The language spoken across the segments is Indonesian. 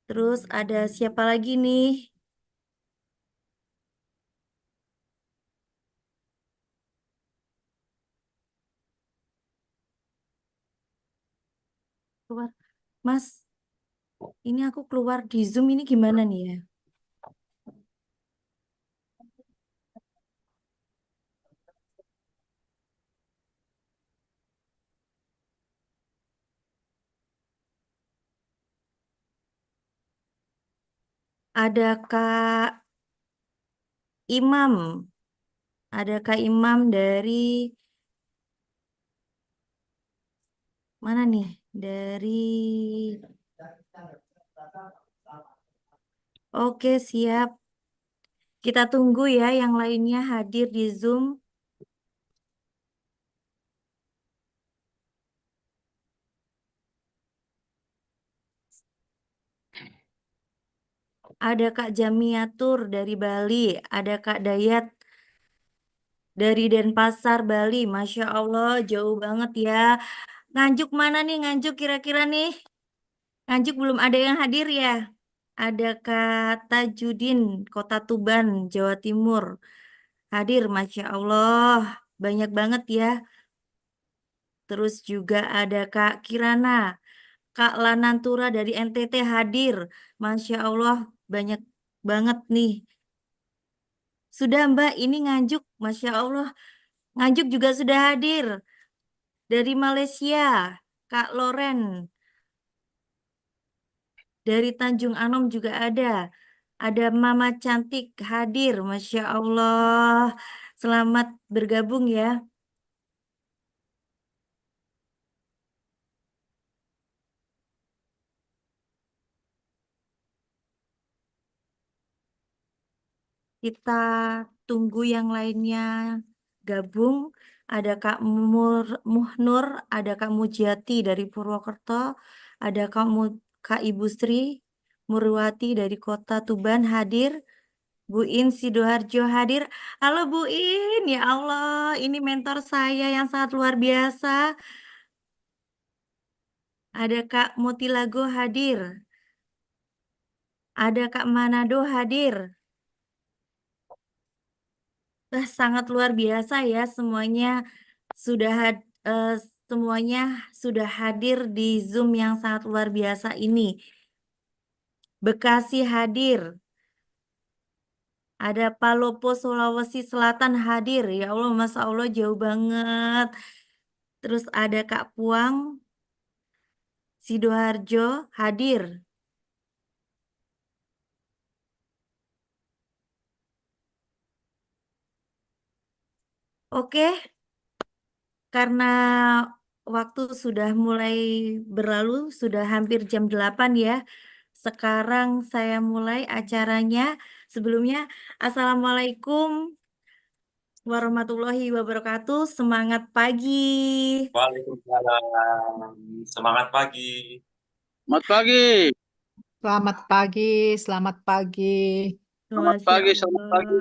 Terus ada siapa lagi nih? Keluar. Mas, ini aku keluar di Zoom ini gimana nih ya? Ada Kak Imam. Ada Kak Imam dari mana nih? Dari Oke, siap. Kita tunggu ya yang lainnya hadir di Zoom. Ada Kak Jamiatur dari Bali, ada Kak Dayat dari Denpasar, Bali. Masya Allah, jauh banget ya. Nganjuk mana nih? Nganjuk kira-kira nih? Nganjuk belum ada yang hadir ya? Ada Kak Tajudin, Kota Tuban, Jawa Timur. Hadir, Masya Allah. Banyak banget ya. Terus juga ada Kak Kirana, Kak Lanantura dari NTT hadir. Masya Allah, banyak banget nih. Sudah Mbak, ini Nganjuk, Masya Allah. Nganjuk juga sudah hadir. Dari Malaysia, Kak Loren. Dari Tanjung Anom juga ada. Ada Mama Cantik hadir, Masya Allah. Selamat bergabung ya. Kita tunggu yang lainnya gabung. Ada Kak Muhnur, ada Kak Mujiati dari Purwokerto, ada Kak Ibu Sri Murwati dari Kota Tuban hadir. Bu In Sidoarjo hadir. Halo Bu In, ya Allah, ini mentor saya yang sangat luar biasa. Ada Kak Mutilago hadir. Ada Kak Manado hadir. Sangat luar biasa ya semuanya sudah eh, semuanya sudah hadir di Zoom yang sangat luar biasa ini. Bekasi hadir. Ada Palopo Sulawesi Selatan hadir. Ya Allah, Masya Allah jauh banget. Terus ada Kak Puang Sidoarjo hadir. Oke, karena waktu sudah mulai berlalu, sudah hampir jam 8 ya. Sekarang saya mulai acaranya. Sebelumnya, Assalamualaikum warahmatullahi wabarakatuh. Semangat pagi. Waalaikumsalam. Semangat pagi. Selamat pagi, Selamat pagi, selamat pagi. selamat Masya pagi, selamat pagi.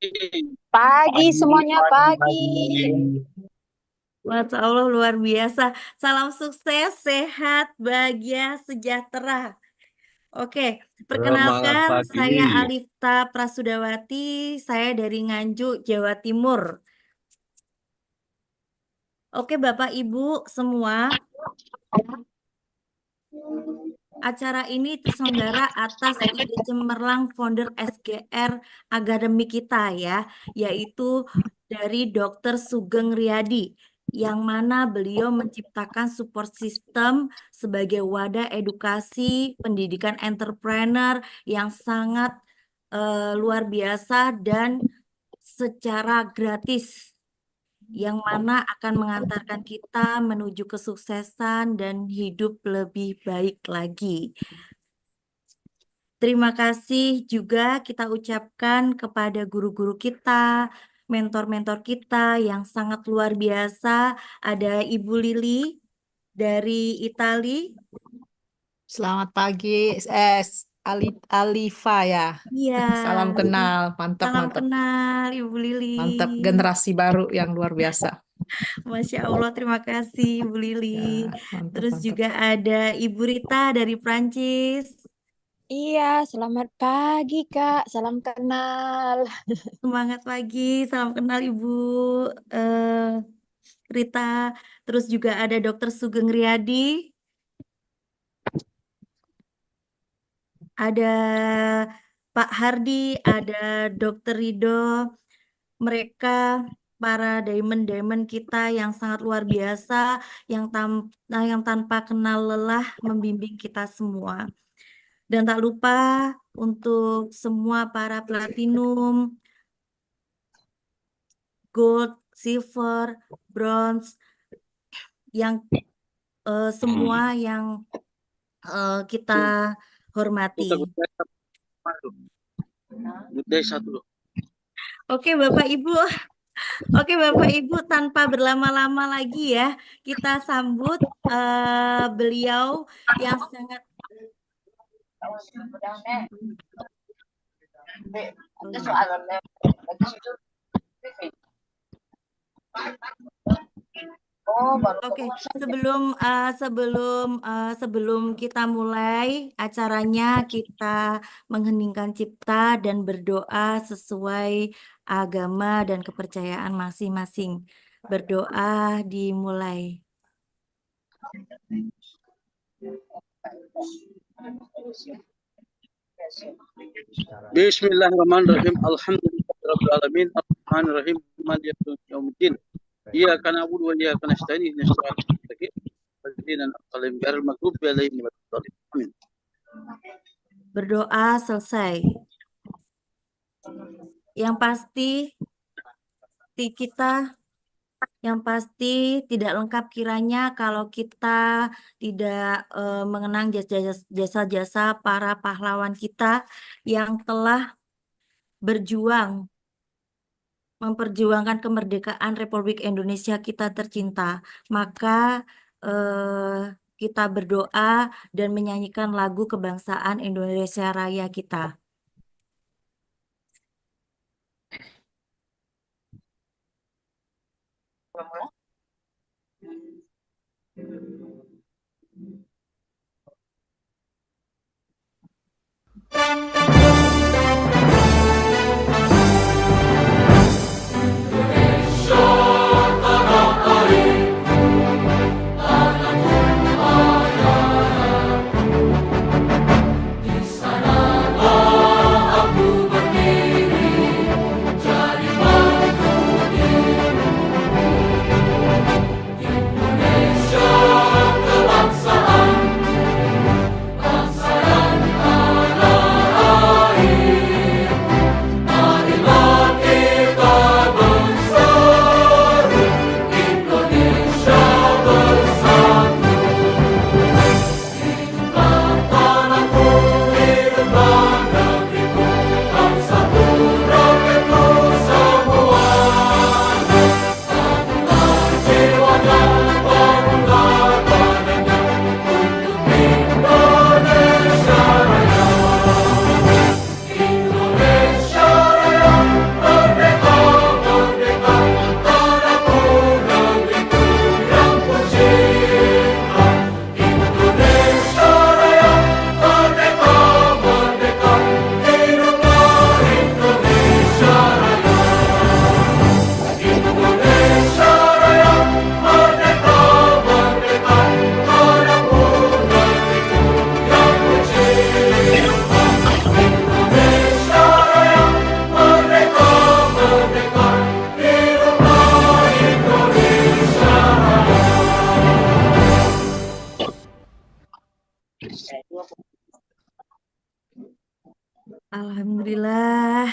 Allah. Pagi semuanya, pagi. Masya Allah luar biasa. Salam sukses, sehat, bahagia, sejahtera. Oke, Semangat perkenalkan pagi. saya Alifta Prasudawati, saya dari Nganjuk, Jawa Timur. Oke, Bapak Ibu semua, acara ini terselenggara atas ide cemerlang founder SGR Akademi kita ya, yaitu dari Dr. Sugeng Riyadi, yang mana beliau menciptakan support system sebagai wadah edukasi pendidikan entrepreneur yang sangat luar biasa dan secara gratis, yang mana akan mengantarkan kita menuju kesuksesan dan hidup lebih baik lagi. Terima kasih juga kita ucapkan kepada guru-guru kita, mentor-mentor kita yang sangat luar biasa. Ada Ibu Lili dari Itali. Selamat pagi, Alifa ya. Iya, Salam kenal, mantap, salam mantap, kenal Ibu Lili. mantap. Generasi baru yang luar biasa. Masya Allah, terima kasih Bu Lili. Ya, mantap, Terus mantap. juga ada Ibu Rita dari Prancis. Iya, selamat pagi, Kak. Salam kenal. Semangat pagi, salam kenal Ibu eh, Rita. Terus juga ada Dokter Sugeng Riyadi, ada Pak Hardi, ada Dokter Rido. Mereka para diamond-diamond kita yang sangat luar biasa, yang tanpa kenal lelah membimbing kita semua. Dan tak lupa untuk semua para platinum, gold, silver, bronze, yang semua yang kita hormati. Good day satu. Oke Bapak Ibu, tanpa berlama-lama lagi ya, kita sambut beliau yang sangat Oke, sebelum kita mulai acaranya, kita mengheningkan cipta dan berdoa sesuai agama dan kepercayaan masing-masing. Berdoa dimulai. Bismillahirrahmanirrahim. Alhamdulillahirabbil alamin. Arrahmanirrahim. Maliki yaumiddin. Iyyaka na'budu wa iyyaka nasta'in. Ihdinas siratal mustaqim. Ihdinas siratal maghdubi 'alaihim waladdallin. Amin. Berdoa selesai. Yang pasti tidak lengkap kiranya kalau kita tidak mengenang jasa-jasa para pahlawan kita yang telah berjuang memperjuangkan kemerdekaan Republik Indonesia kita tercinta. Maka kita berdoa dan menyanyikan lagu kebangsaan Indonesia Raya kita. Alhamdulillah,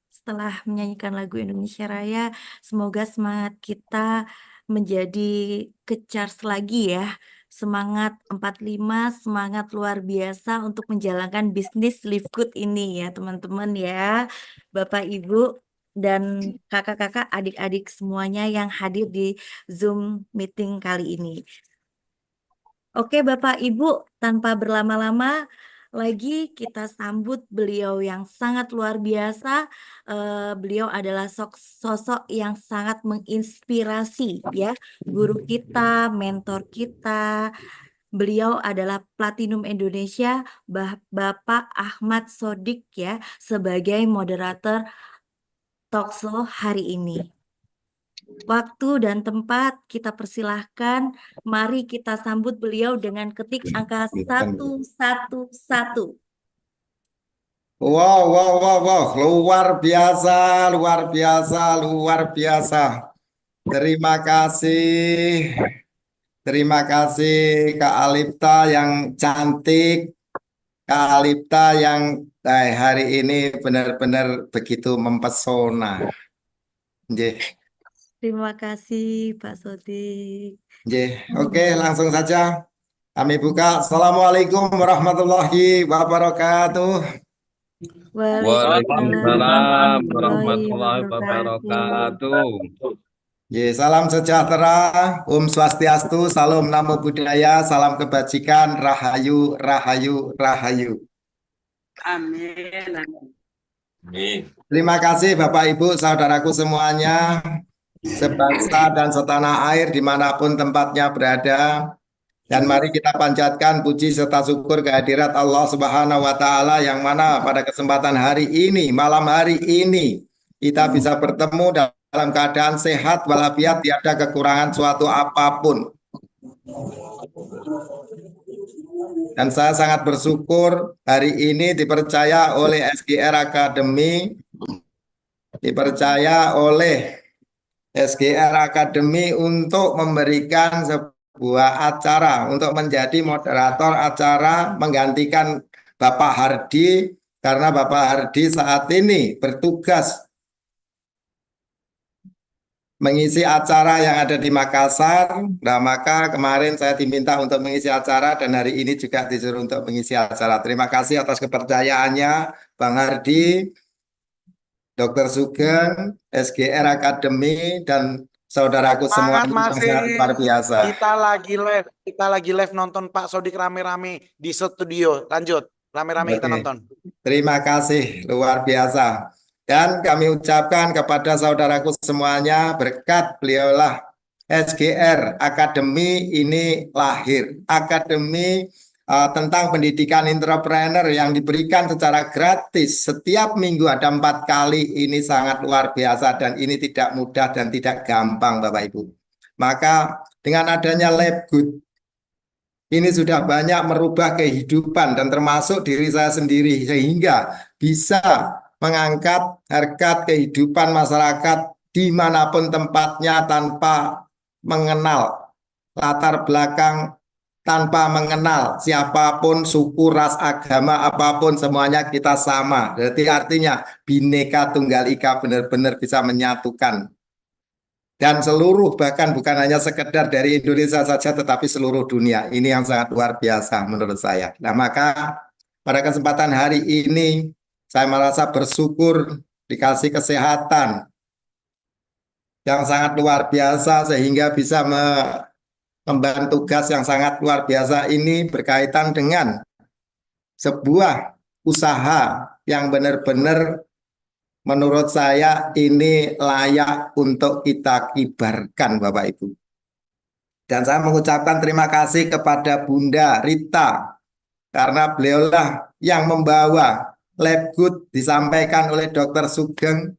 setelah menyanyikan lagu Indonesia Raya, semoga semangat kita menjadi ke-charge lagi ya. Semangat 45, semangat luar biasa untuk menjalankan bisnis Live Good ini ya teman-teman ya. Bapak, Ibu, dan kakak-kakak, adik-adik semuanya yang hadir di Zoom meeting kali ini. Oke Bapak Ibu, tanpa berlama-lama lagi kita sambut beliau yang sangat luar biasa. Beliau adalah sosok yang sangat menginspirasi ya, guru kita, mentor kita, beliau adalah Platinum Indonesia, Bapak Ahmad Sodik ya, sebagai moderator talkshow hari ini. Waktu dan tempat kita persilahkan, mari kita sambut beliau dengan ketik angka 111. Wow, wow, wow, wow, luar biasa, luar biasa, luar biasa. Terima kasih Kak Alifta yang cantik, Kak Alifta yang hari ini benar-benar begitu mempesona. Nggih, Terima kasih Pak Sodik. nggih. Oke, langsung saja kami buka. Assalamualaikum warahmatullahi wabarakatuh. Waalaikumsalam warahmatullahi wabarakatuh. Ya, salam sejahtera, Om Swastiastu, Salam Namo Buddhaya, salam kebajikan, Rahayu, Rahayu, Rahayu. Amin. Amin. Terima kasih Bapak Ibu, saudaraku semuanya, sebangsa dan setanah air dimanapun tempatnya berada. Dan mari kita panjatkan puji serta syukur kehadirat Allah Subhanahu wa Ta'ala, yang mana pada kesempatan hari ini, malam hari ini, kita bisa bertemu dalam keadaan sehat walafiat, tiada kekurangan suatu apapun. Dan saya sangat bersyukur hari ini dipercaya oleh SGR Academy, untuk memberikan sebuah acara, untuk menjadi moderator acara menggantikan Bapak Hardi, karena Bapak Hardi saat ini bertugas mengisi acara yang ada di Makassar. Nah, maka kemarin saya diminta untuk mengisi acara dan hari ini juga disuruh untuk mengisi acara. Terima kasih atas kepercayaannya Bang Hardi, Dr. Sugeng, SGR Academy, dan saudaraku semua Semangat yang masih. sangat luar biasa. Kita lagi live nonton Pak Sodik rame-rame di studio. Lanjut, rame-rame kita Oke. nonton. Terima kasih, luar biasa. Dan kami ucapkan kepada saudaraku semuanya, berkat beliaulah SGR Academy ini lahir. Akademi tentang pendidikan entrepreneur yang diberikan secara gratis setiap minggu, ada 4 kali. Ini sangat luar biasa dan ini tidak mudah dan tidak gampang Bapak Ibu. Maka dengan adanya LabGood ini sudah banyak merubah kehidupan dan termasuk diri saya sendiri, sehingga bisa mengangkat harkat kehidupan masyarakat dimanapun tempatnya, tanpa mengenal latar belakang, tanpa mengenal siapapun, suku, ras, agama, apapun, semuanya kita sama. Berarti artinya Bhinneka Tunggal Ika benar-benar bisa menyatukan. Dan seluruh, bahkan bukan hanya sekedar dari Indonesia saja, tetapi seluruh dunia. Ini yang sangat luar biasa menurut saya. Nah, maka pada kesempatan hari ini, saya merasa bersyukur dikasih kesehatan yang sangat luar biasa, sehingga bisa mengemban tugas yang sangat luar biasa ini berkaitan dengan sebuah usaha yang benar-benar menurut saya ini layak untuk kita kibarkan Bapak Ibu. Dan saya mengucapkan terima kasih kepada Bunda Rita, karena beliaulah yang membawa LabGood disampaikan oleh Dr. Sugeng,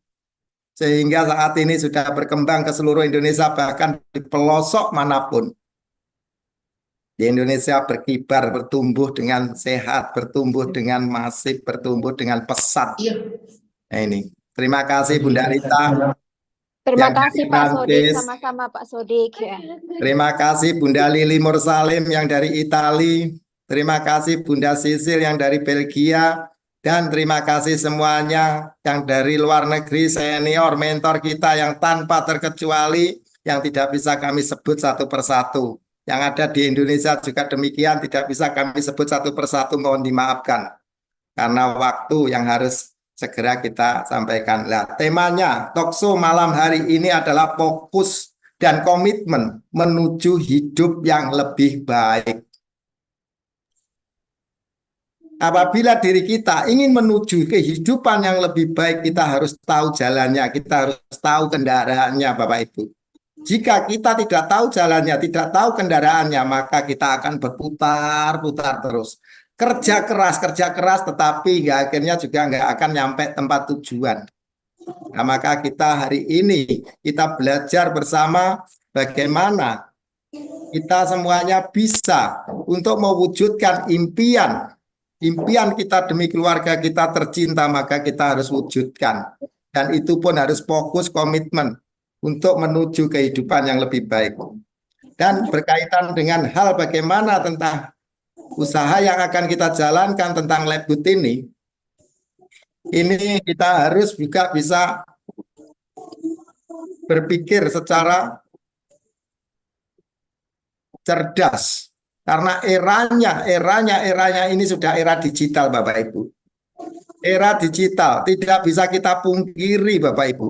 sehingga saat ini sudah berkembang ke seluruh Indonesia, bahkan di pelosok manapun. Di Indonesia berkibar, bertumbuh dengan sehat, bertumbuh dengan masif, bertumbuh dengan pesat. Nah, ini. Terima kasih Bunda Rita. Terima Yang kasih dari Pak Sodik, Prancis. sama-sama Pak Sodik ya. Terima kasih Bunda Lili Mursalim yang dari Itali. Terima kasih Bunda Sisil yang dari Belgia. Dan terima kasih semuanya yang dari luar negeri, senior, mentor kita yang tanpa terkecuali, yang tidak bisa kami sebut satu persatu. Yang ada di Indonesia juga demikian, tidak bisa kami sebut satu persatu, mohon dimaafkan. Karena waktu yang harus segera kita sampaikan. Nah, temanya talkshow malam hari ini adalah fokus dan komitmen menuju hidup yang lebih baik. Apabila diri kita ingin menuju kehidupan yang lebih baik, kita harus tahu jalannya, kita harus tahu kendaraannya Bapak Ibu. Jika kita tidak tahu jalannya, tidak tahu kendaraannya, maka kita akan berputar-putar terus. Kerja keras, tetapi nggak akhirnya juga nggak akan nyampe tempat tujuan. Nah, maka kita hari ini kita belajar bersama bagaimana kita semuanya bisa untuk mewujudkan impian kita demi keluarga kita tercinta, maka kita harus wujudkan. Dan itu pun harus fokus komitmen untuk menuju kehidupan yang lebih baik. Dan berkaitan dengan hal bagaimana tentang usaha yang akan kita jalankan tentang Labgood ini kita harus juga bisa berpikir secara cerdas. Karena eranya ini sudah era digital, Bapak Ibu. Era digital tidak bisa kita pungkiri, Bapak Ibu.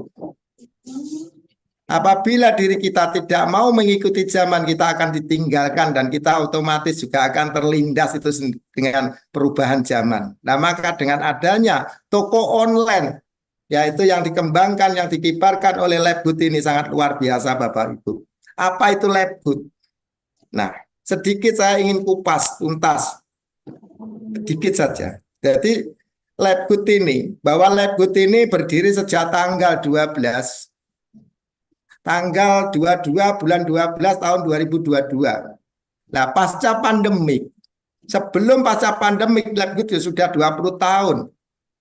Apabila diri kita tidak mau mengikuti zaman, kita akan ditinggalkan dan kita otomatis juga akan terlindas itu dengan perubahan zaman. Nah, maka dengan adanya toko online, yaitu yang dikembangkan, yang dikibarkan oleh Labgood ini sangat luar biasa, Bapak Ibu. Apa itu Labgood? Nah, sedikit saya ingin kupas tuntas, sedikit saja. Jadi Labgood ini, bahwa Labgood ini berdiri sejak tanggal 22 bulan 12 tahun 2022. Nah, pasca pandemik, sebelum pasca pandemik Labgood sudah 20 tahun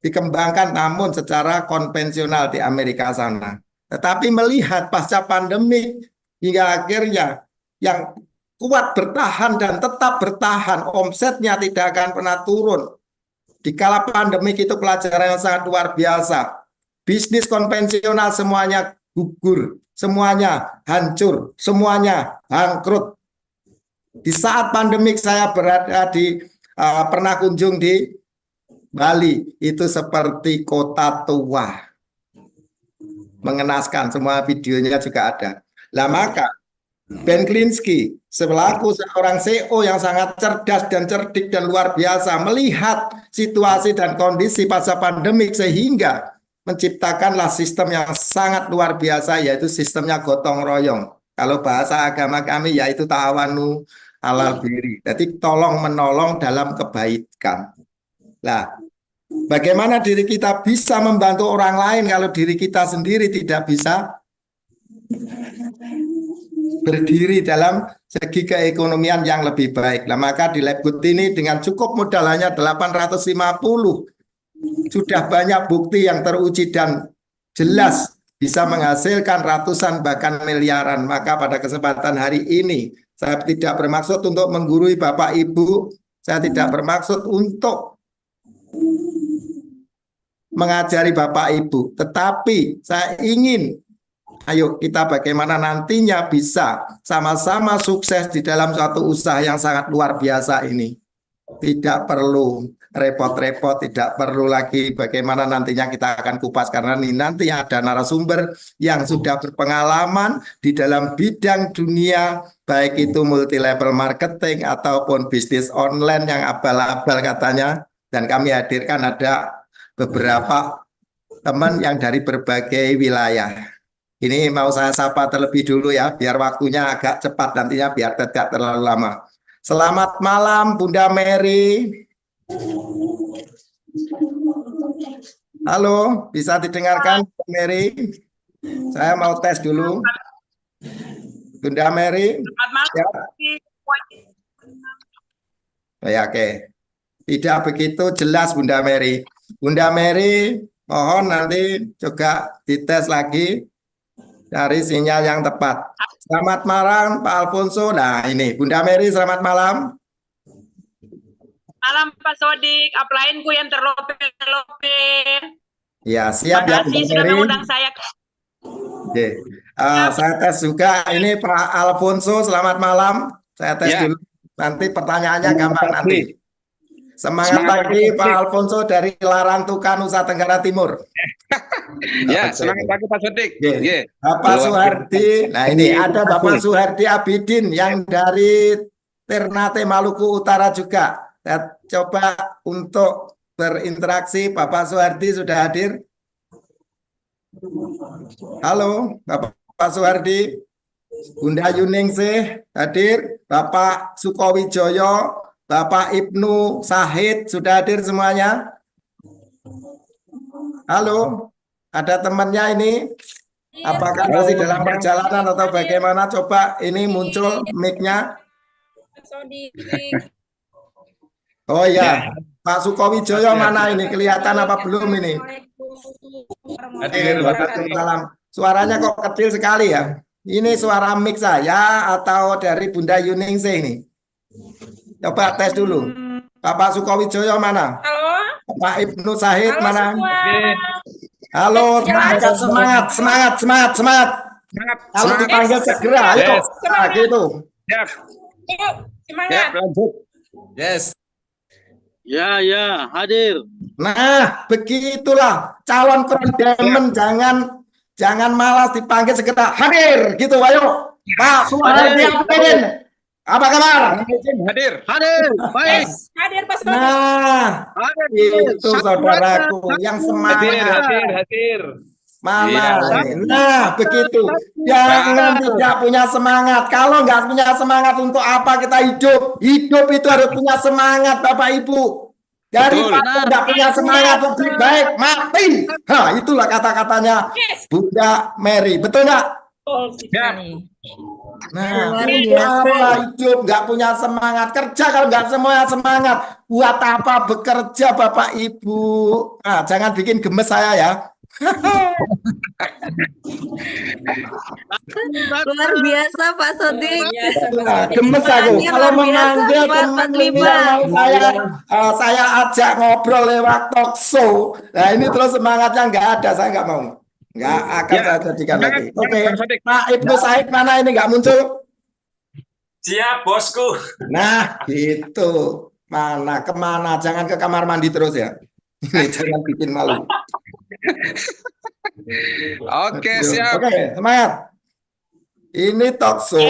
dikembangkan, namun secara konvensional di Amerika sana. Tetapi melihat pasca pandemik hingga akhirnya yang kuat bertahan dan tetap bertahan, omsetnya tidak akan pernah turun. Di kala pandemik itu pelajaran yang sangat luar biasa. Bisnis konvensional semuanya gugur, semuanya hancur, semuanya bangkrut. Di saat pandemik saya berada pernah kunjung di Bali, itu seperti kota tua. Mengenaskan, semua videonya juga ada. Lah maka Ben Klinsky selaku seorang CEO yang sangat cerdas dan cerdik dan luar biasa melihat situasi dan kondisi pasca pandemik sehingga menciptakanlah sistem yang sangat luar biasa, yaitu sistemnya gotong royong. Kalau bahasa agama kami yaitu ta'awanu alal birri. Jadi tolong menolong dalam kebaikan. Nah, bagaimana diri kita bisa membantu orang lain kalau diri kita sendiri tidak bisa berdiri dalam segi keekonomian yang lebih baik. Nah, maka di Labgood ini dengan cukup modal hanya 850 sudah banyak bukti yang teruji dan jelas bisa menghasilkan ratusan bahkan miliaran. Maka pada kesempatan hari ini saya tidak bermaksud untuk menggurui Bapak Ibu, saya tidak bermaksud untuk mengajari Bapak Ibu, tetapi saya ingin ayo kita bagaimana nantinya bisa sama-sama sukses di dalam suatu usaha yang sangat luar biasa ini. Tidak perlu repot-repot, tidak perlu lagi bagaimana nantinya kita akan kupas, karena ini nanti ada narasumber yang sudah berpengalaman di dalam bidang dunia, baik itu multi level marketing ataupun bisnis online yang abal-abal katanya. Dan kami hadirkan ada beberapa teman yang dari berbagai wilayah. Ini mau saya sapa terlebih dulu ya, biar waktunya agak cepat nantinya, biar tidak terlalu lama. Selamat malam Bunda Mary. Halo, bisa didengarkan Bunda Mary? Saya mau tes dulu. Bunda Mary. Selamat malam. Ya, oke. Tidak begitu jelas Bunda Mary. Bunda Mary, mohon nanti juga dites lagi dari sinyal yang tepat. Selamat malam Pak Alfonso. Nah ini Bunda Mary, selamat malam. Malam Pak Sodik, upline-ku yang terlope-lope. Ya siap ya Bunda Makasih sudah Mary. mengundang saya. Oke. Saya tes juga. Ini Pak Alfonso, selamat malam. Saya tes dulu. Nanti pertanyaannya gampang nanti. Semangat pagi Pak Alfonso dari Larantuka, Nusa Tenggara Timur. Ya, semangat pagi Pak Sodik. Bapak Suhardi, nah ini ada Bapak Suhardi Abidin yang dari Ternate Maluku Utara juga. Saya coba untuk berinteraksi. Bapak Suhardi sudah hadir? Halo Bapak Suhardi. Bunda Yuningsih hadir, Bapak Sukowijoyo, Bapak Ibnu Sahid sudah hadir semuanya. Halo, ada temannya ini? Apakah masih dalam perjalanan atau bagaimana? Coba ini muncul mic-nya. Oh ya, Pak Sukowijoyo mana ini? Kelihatan apa belum ini? Hadir, Waalaikumsalam. Suaranya kok kecil sekali ya? Ini suara mic saya atau dari Bunda Yuningsih ini? Coba tes dulu. Bapak Sukowijoyo mana? Halo. Pak Ibnu Sahid Halo mana? semua. Halo, semangat. Semangat. Kalau dipanggil segera, ayo. Yes. Nah, gitu. Siap. Yuk, semangat. Lanjut. Yes. Ya, ya, hadir. Nah, begitulah calon kondemen jangan malas dipanggil segera hadir gitu, ayo. Pak Suhardi Apin, apa kabar? Hadir. Hadir. Baik. Hadir Pak Sodi. Nah, itu saudaraku yang Hadir. semangat. Mana? Iya. Nah, begitu. Jangan tidak punya semangat. Kalau nggak punya semangat, untuk apa kita hidup? Hidup itu harus punya semangat, Bapak Ibu. Daripada nggak punya semangat, lebih baik mati. Nah, itulah kata-katanya Bunda Mary. Betul nggak? Nah, Luar untuk biasa. apa hidup nggak punya semangat? Kerja kalau nggak semuanya semangat. Buat apa bekerja, Bapak Ibu? Nah, jangan bikin gemes saya ya. Luar biasa Pak Sodik. Nah, gemes aku Perannya kalau luar biasa, memanggil Pak teman Patlima. yang mau saya ajak ngobrol lewat talk show. Nah, ini terus semangatnya nggak ada, saya nggak mau. Nggak akan saya jadikan semangat, lagi. Oke, Bang Sodik. Pak Ibnu Said mana ini nggak muncul? Siap, bosku. Nah, gitu. Mana kemana? Jangan ke kamar mandi terus ya. Ini jangan bikin malu. Oke, Aduh. siap. Oke, semangat. Ini talk show.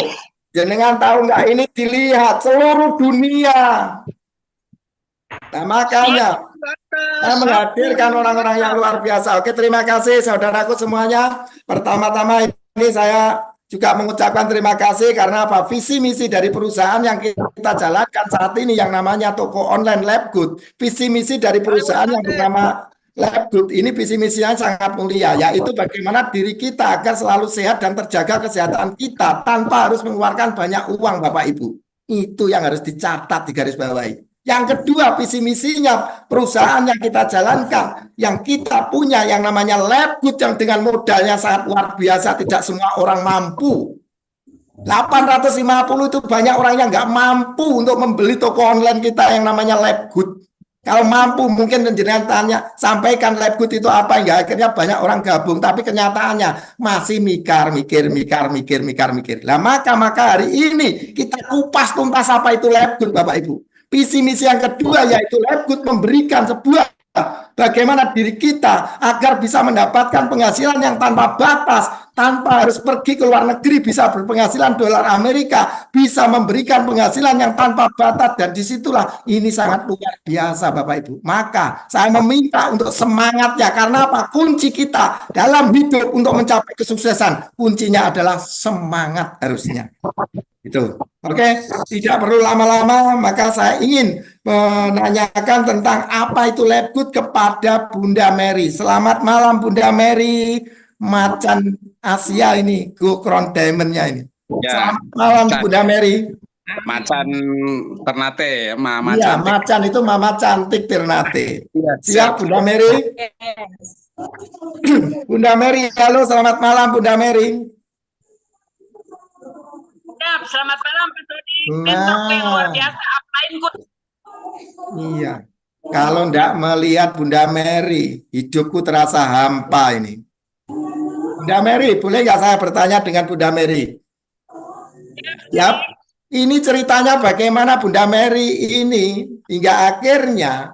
Jenengan tahu nggak ini dilihat seluruh dunia. Nah, makanya saya menghadirkan orang-orang yang luar biasa. Oke, terima kasih saudaraku semuanya. Pertama-tama ini saya juga mengucapkan terima kasih karena apa? Visi misi dari perusahaan yang kita jalankan saat ini yang namanya toko online Labgood. Visi misi dari perusahaan yang bernama Labgood ini visi misinya sangat mulia, yaitu bagaimana diri kita agar selalu sehat dan terjaga kesehatan kita tanpa harus mengeluarkan banyak uang, Bapak Ibu. Itu yang harus dicatat di garis bawahi. Yang kedua, visi misinya perusahaan yang kita jalankan, yang kita punya yang namanya Labgood yang dengan modalnya sangat luar biasa, tidak semua orang mampu. 850 itu banyak orang yang nggak mampu untuk membeli toko online kita yang namanya Labgood. Kalau mampu mungkin jenengan tanya, sampaikan Labgood itu apa, enggak, akhirnya banyak orang gabung, tapi kenyataannya masih mikir. Nah, maka hari ini kita kupas tuntas apa itu Labgood, Bapak Ibu. Visi misi yang kedua yaitu Labgood memberikan sebuah bagaimana diri kita agar bisa mendapatkan penghasilan yang tanpa batas, tanpa harus pergi ke luar negeri, bisa berpenghasilan dolar Amerika, bisa memberikan penghasilan yang tanpa batas, dan disitulah ini sangat luar biasa Bapak Ibu. Maka saya meminta untuk semangatnya, karena apa? Kunci kita dalam hidup untuk mencapai kesuksesan, kuncinya adalah semangat harusnya. Itu. Oke, tidak perlu lama-lama, maka saya ingin menanyakan tentang apa itu Labgood kepada Bunda Mary. Selamat malam Bunda Mary, macan Asia ini, Go-Crown Diamond-nya ini. Ya. Selamat malam Bunda Mary. Macan Ternate, Mama Iya, cantik. macan itu Mama cantik Ternate. Iya, Siap Bunda Mary? Bunda Mary, halo, selamat malam Bunda Mary. Siap, selamat malam Pak Sodi. Nah. Yang luar biasa, apain ku? Iya. Kalau ndak melihat Bunda Mary, hidupku terasa hampa ini. Bunda Mary, boleh nggak saya bertanya dengan Bunda Mary? Yap. Ini ceritanya bagaimana Bunda Mary ini hingga akhirnya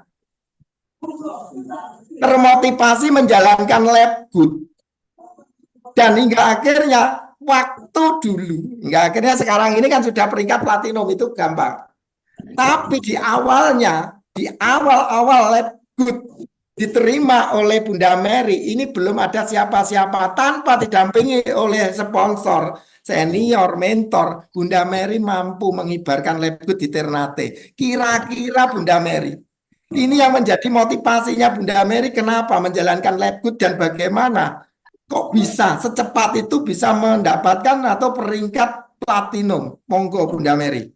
termotivasi menjalankan Labgood. Dan hingga akhirnya waktu dulu, hingga akhirnya sekarang ini kan sudah peringkat platinum, itu gampang. Tapi di awalnya, di awal-awal Labgood diterima oleh Bunda Mary. Ini belum ada siapa-siapa, tanpa didampingi oleh sponsor, senior, mentor. Bunda Mary mampu mengibarkan Labgood di Ternate. Kira-kira Bunda Mary, ini yang menjadi motivasinya Bunda Mary kenapa menjalankan Labgood dan bagaimana kok bisa secepat itu bisa mendapatkan atau peringkat platinum. Monggo Bunda Mary.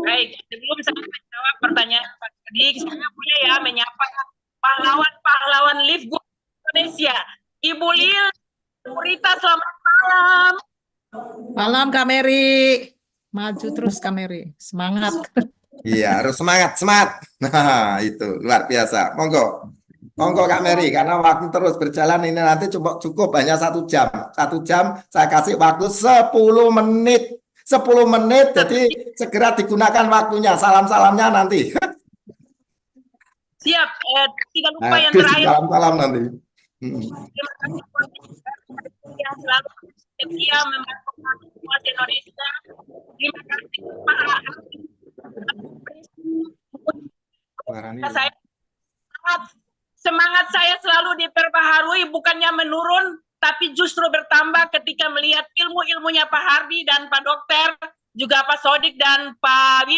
Baik, sebelum saya menjawab pertanyaan Pak Sodik, saya boleh ya menyapa pahlawan-pahlawan Live Good Indonesia. Ibu Lil, Bu Rita, selamat malam. Malam Kak Mary. Maju terus Kak Mary. Semangat. Iya, harus semangat, semangat. Nah, itu luar biasa. Monggo. Monggo Kak Mary, karena waktu terus berjalan ini nanti cukup hanya 1 jam. 1 jam saya kasih waktu 10 menit. 10 menit, jadi segera digunakan waktunya. Salam-salamnya nanti. Siap, tidak lupa yang Habis terakhir. salam-salam nanti. Terima kasih yang selalu setia membantu kami semua di Indonesia. Terima kasih Pak. Semangat saya selalu diperbaharui, bukannya menurun, tapi justru bertambah ketika melihat ilmu-ilmunya Pak Hardy dan Pak Dokter, juga Pak Sodik dan Pak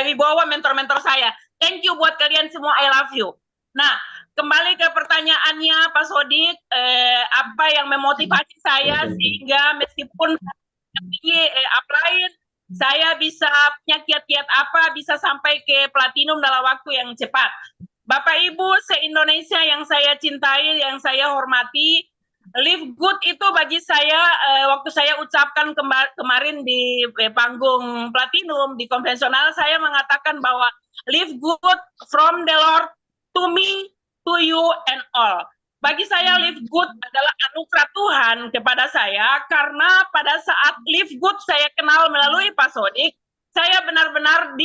Wibowo, mentor-mentor saya. Thank you buat kalian semua, I love you. Nah, kembali ke pertanyaannya Pak Sodik, apa yang memotivasi saya sehingga meskipun upline, saya bisa punya kiat-kiat apa, bisa sampai ke platinum dalam waktu yang cepat. Bapak Ibu se-Indonesia yang saya cintai, yang saya hormati, Live Good itu bagi saya, waktu saya ucapkan kemarin di panggung platinum, di konvensional, saya mengatakan bahwa Live Good from the Lord to me, to you and all. Bagi saya Live Good adalah anugerah Tuhan kepada saya, karena pada saat Live Good saya kenal melalui Pak Sodik, saya benar-benar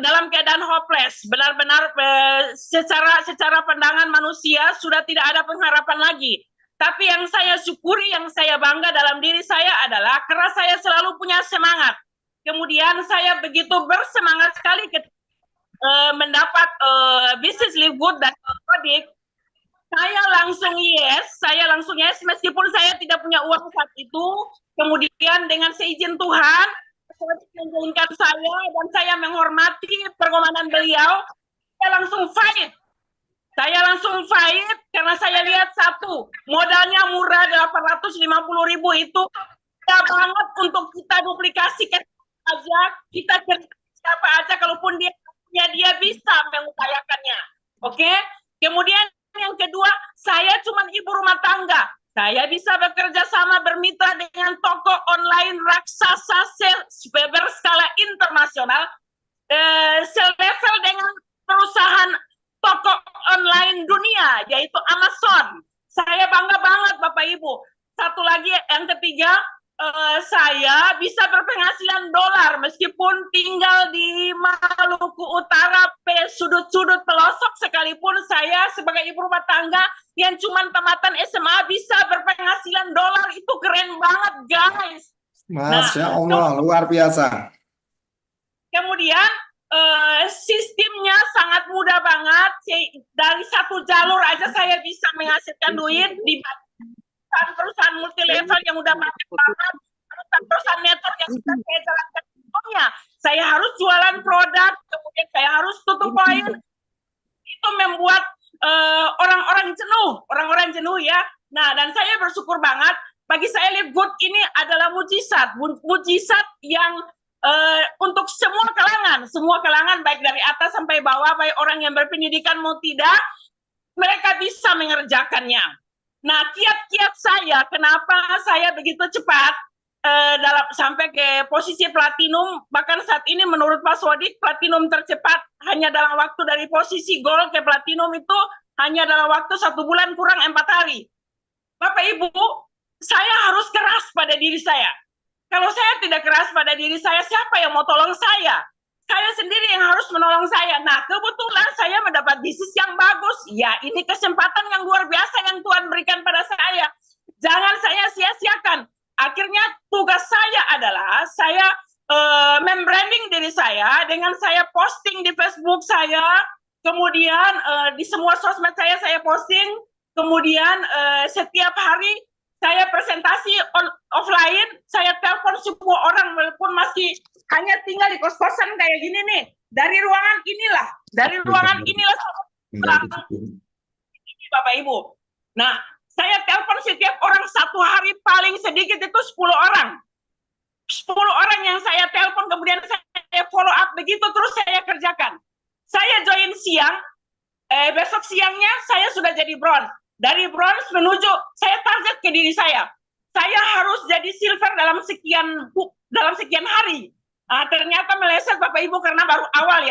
dalam keadaan hopeless, benar-benar secara pandangan manusia sudah tidak ada pengharapan lagi. Tapi yang saya syukuri, yang saya bangga dalam diri saya adalah karena saya selalu punya semangat. Kemudian saya begitu bersemangat sekali mendapat bisnis Live Good dan Sodik. Saya langsung yes meskipun saya tidak punya uang saat itu. Kemudian dengan seizin Tuhan, mengizinkan saya dan saya menghormati perkomandan beliau, saya langsung fight. Saya langsung fight karena saya lihat satu, modalnya murah 850.000 itu tidak banget untuk kita duplikasi aja, kita siapa aja kalaupun dia bisa mengupayakannya. Oke? Kemudian yang kedua, saya cuma ibu rumah tangga. Saya bisa bekerja sama bermitra dengan toko online raksasa berskala internasional, selevel dengan perusahaan toko online dunia, yaitu Amazon. Saya bangga banget Bapak Ibu. Satu lagi, yang ketiga, saya bisa berpenghasilan dolar meskipun tinggal di Maluku Utara, sudut-sudut pelosok sekalipun. Saya sebagai ibu rumah tangga yang cuma tamatan SMA bisa berpenghasilan dolar, itu keren banget guys. Masya Allah, luar biasa. Kemudian sistemnya sangat mudah banget. Dari satu jalur aja saya bisa menghasilkan duit di perusahaan multi level yang udah banyak banget, perusahaan network yang sudah saya jalankan sebelumnya. Saya harus jualan produk, kemudian saya harus tutup poin. Itu membuat orang-orang jenuh ya. Nah, dan saya bersyukur banget, bagi saya Live Good ini adalah mujizat yang untuk semua kalangan baik dari atas sampai bawah, baik orang yang berpendidikan mau tidak, mereka bisa mengerjakannya. Nah, kiat-kiat saya, kenapa saya begitu cepat sampai ke posisi platinum, bahkan saat ini menurut Pak Sodik, platinum tercepat hanya dalam waktu dari posisi gold ke platinum itu hanya dalam waktu 1 bulan kurang 4 hari. Bapak Ibu, saya harus keras pada diri saya. Kalau saya tidak keras pada diri saya, siapa yang mau tolong saya? Saya sendiri yang harus menolong saya. Nah, kebetulan saya mendapat bisnis yang bagus. Ya, ini kesempatan yang luar biasa yang Tuhan berikan pada saya. Jangan saya sia-siakan. Akhirnya tugas saya adalah saya membranding diri saya dengan saya posting di Facebook saya, kemudian di semua sosmed saya posting, kemudian setiap hari saya presentasi offline, saya telepon semua orang walaupun masih hanya tinggal di kos-kosan kayak gini nih. Dari ruangan inilah ini Bapak Ibu. Nah, saya telepon setiap orang satu hari paling sedikit itu 10 orang. 10 orang yang saya telepon, kemudian saya follow up, begitu terus saya kerjakan. Saya join siang, besok siangnya saya sudah jadi bronze. Dari bronze menuju, saya target ke diri saya. Saya harus jadi silver dalam sekian hari. Ternyata meleset Bapak Ibu karena baru awal,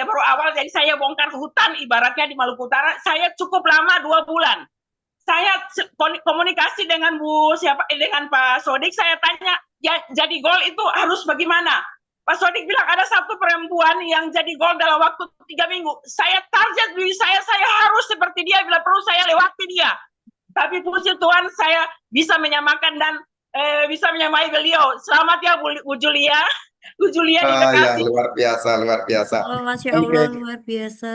jadi saya bongkar hutan ibaratnya di Maluku Utara, saya cukup lama 2 bulan. Saya komunikasi dengan dengan Pak Sodik, saya tanya, ya, jadi gol itu harus bagaimana? Pak Sodik bilang ada satu perempuan yang jadi gol dalam waktu 3 minggu. Saya target diri saya harus seperti dia, bila perlu saya lewati dia. Tapi puji Tuhan saya bisa menyamakan dan bisa menyamai beliau. Selamat ya Bu Julia. Bu Julia di Bekasi. Ya, luar biasa. Oh, Masya Allah, luar biasa.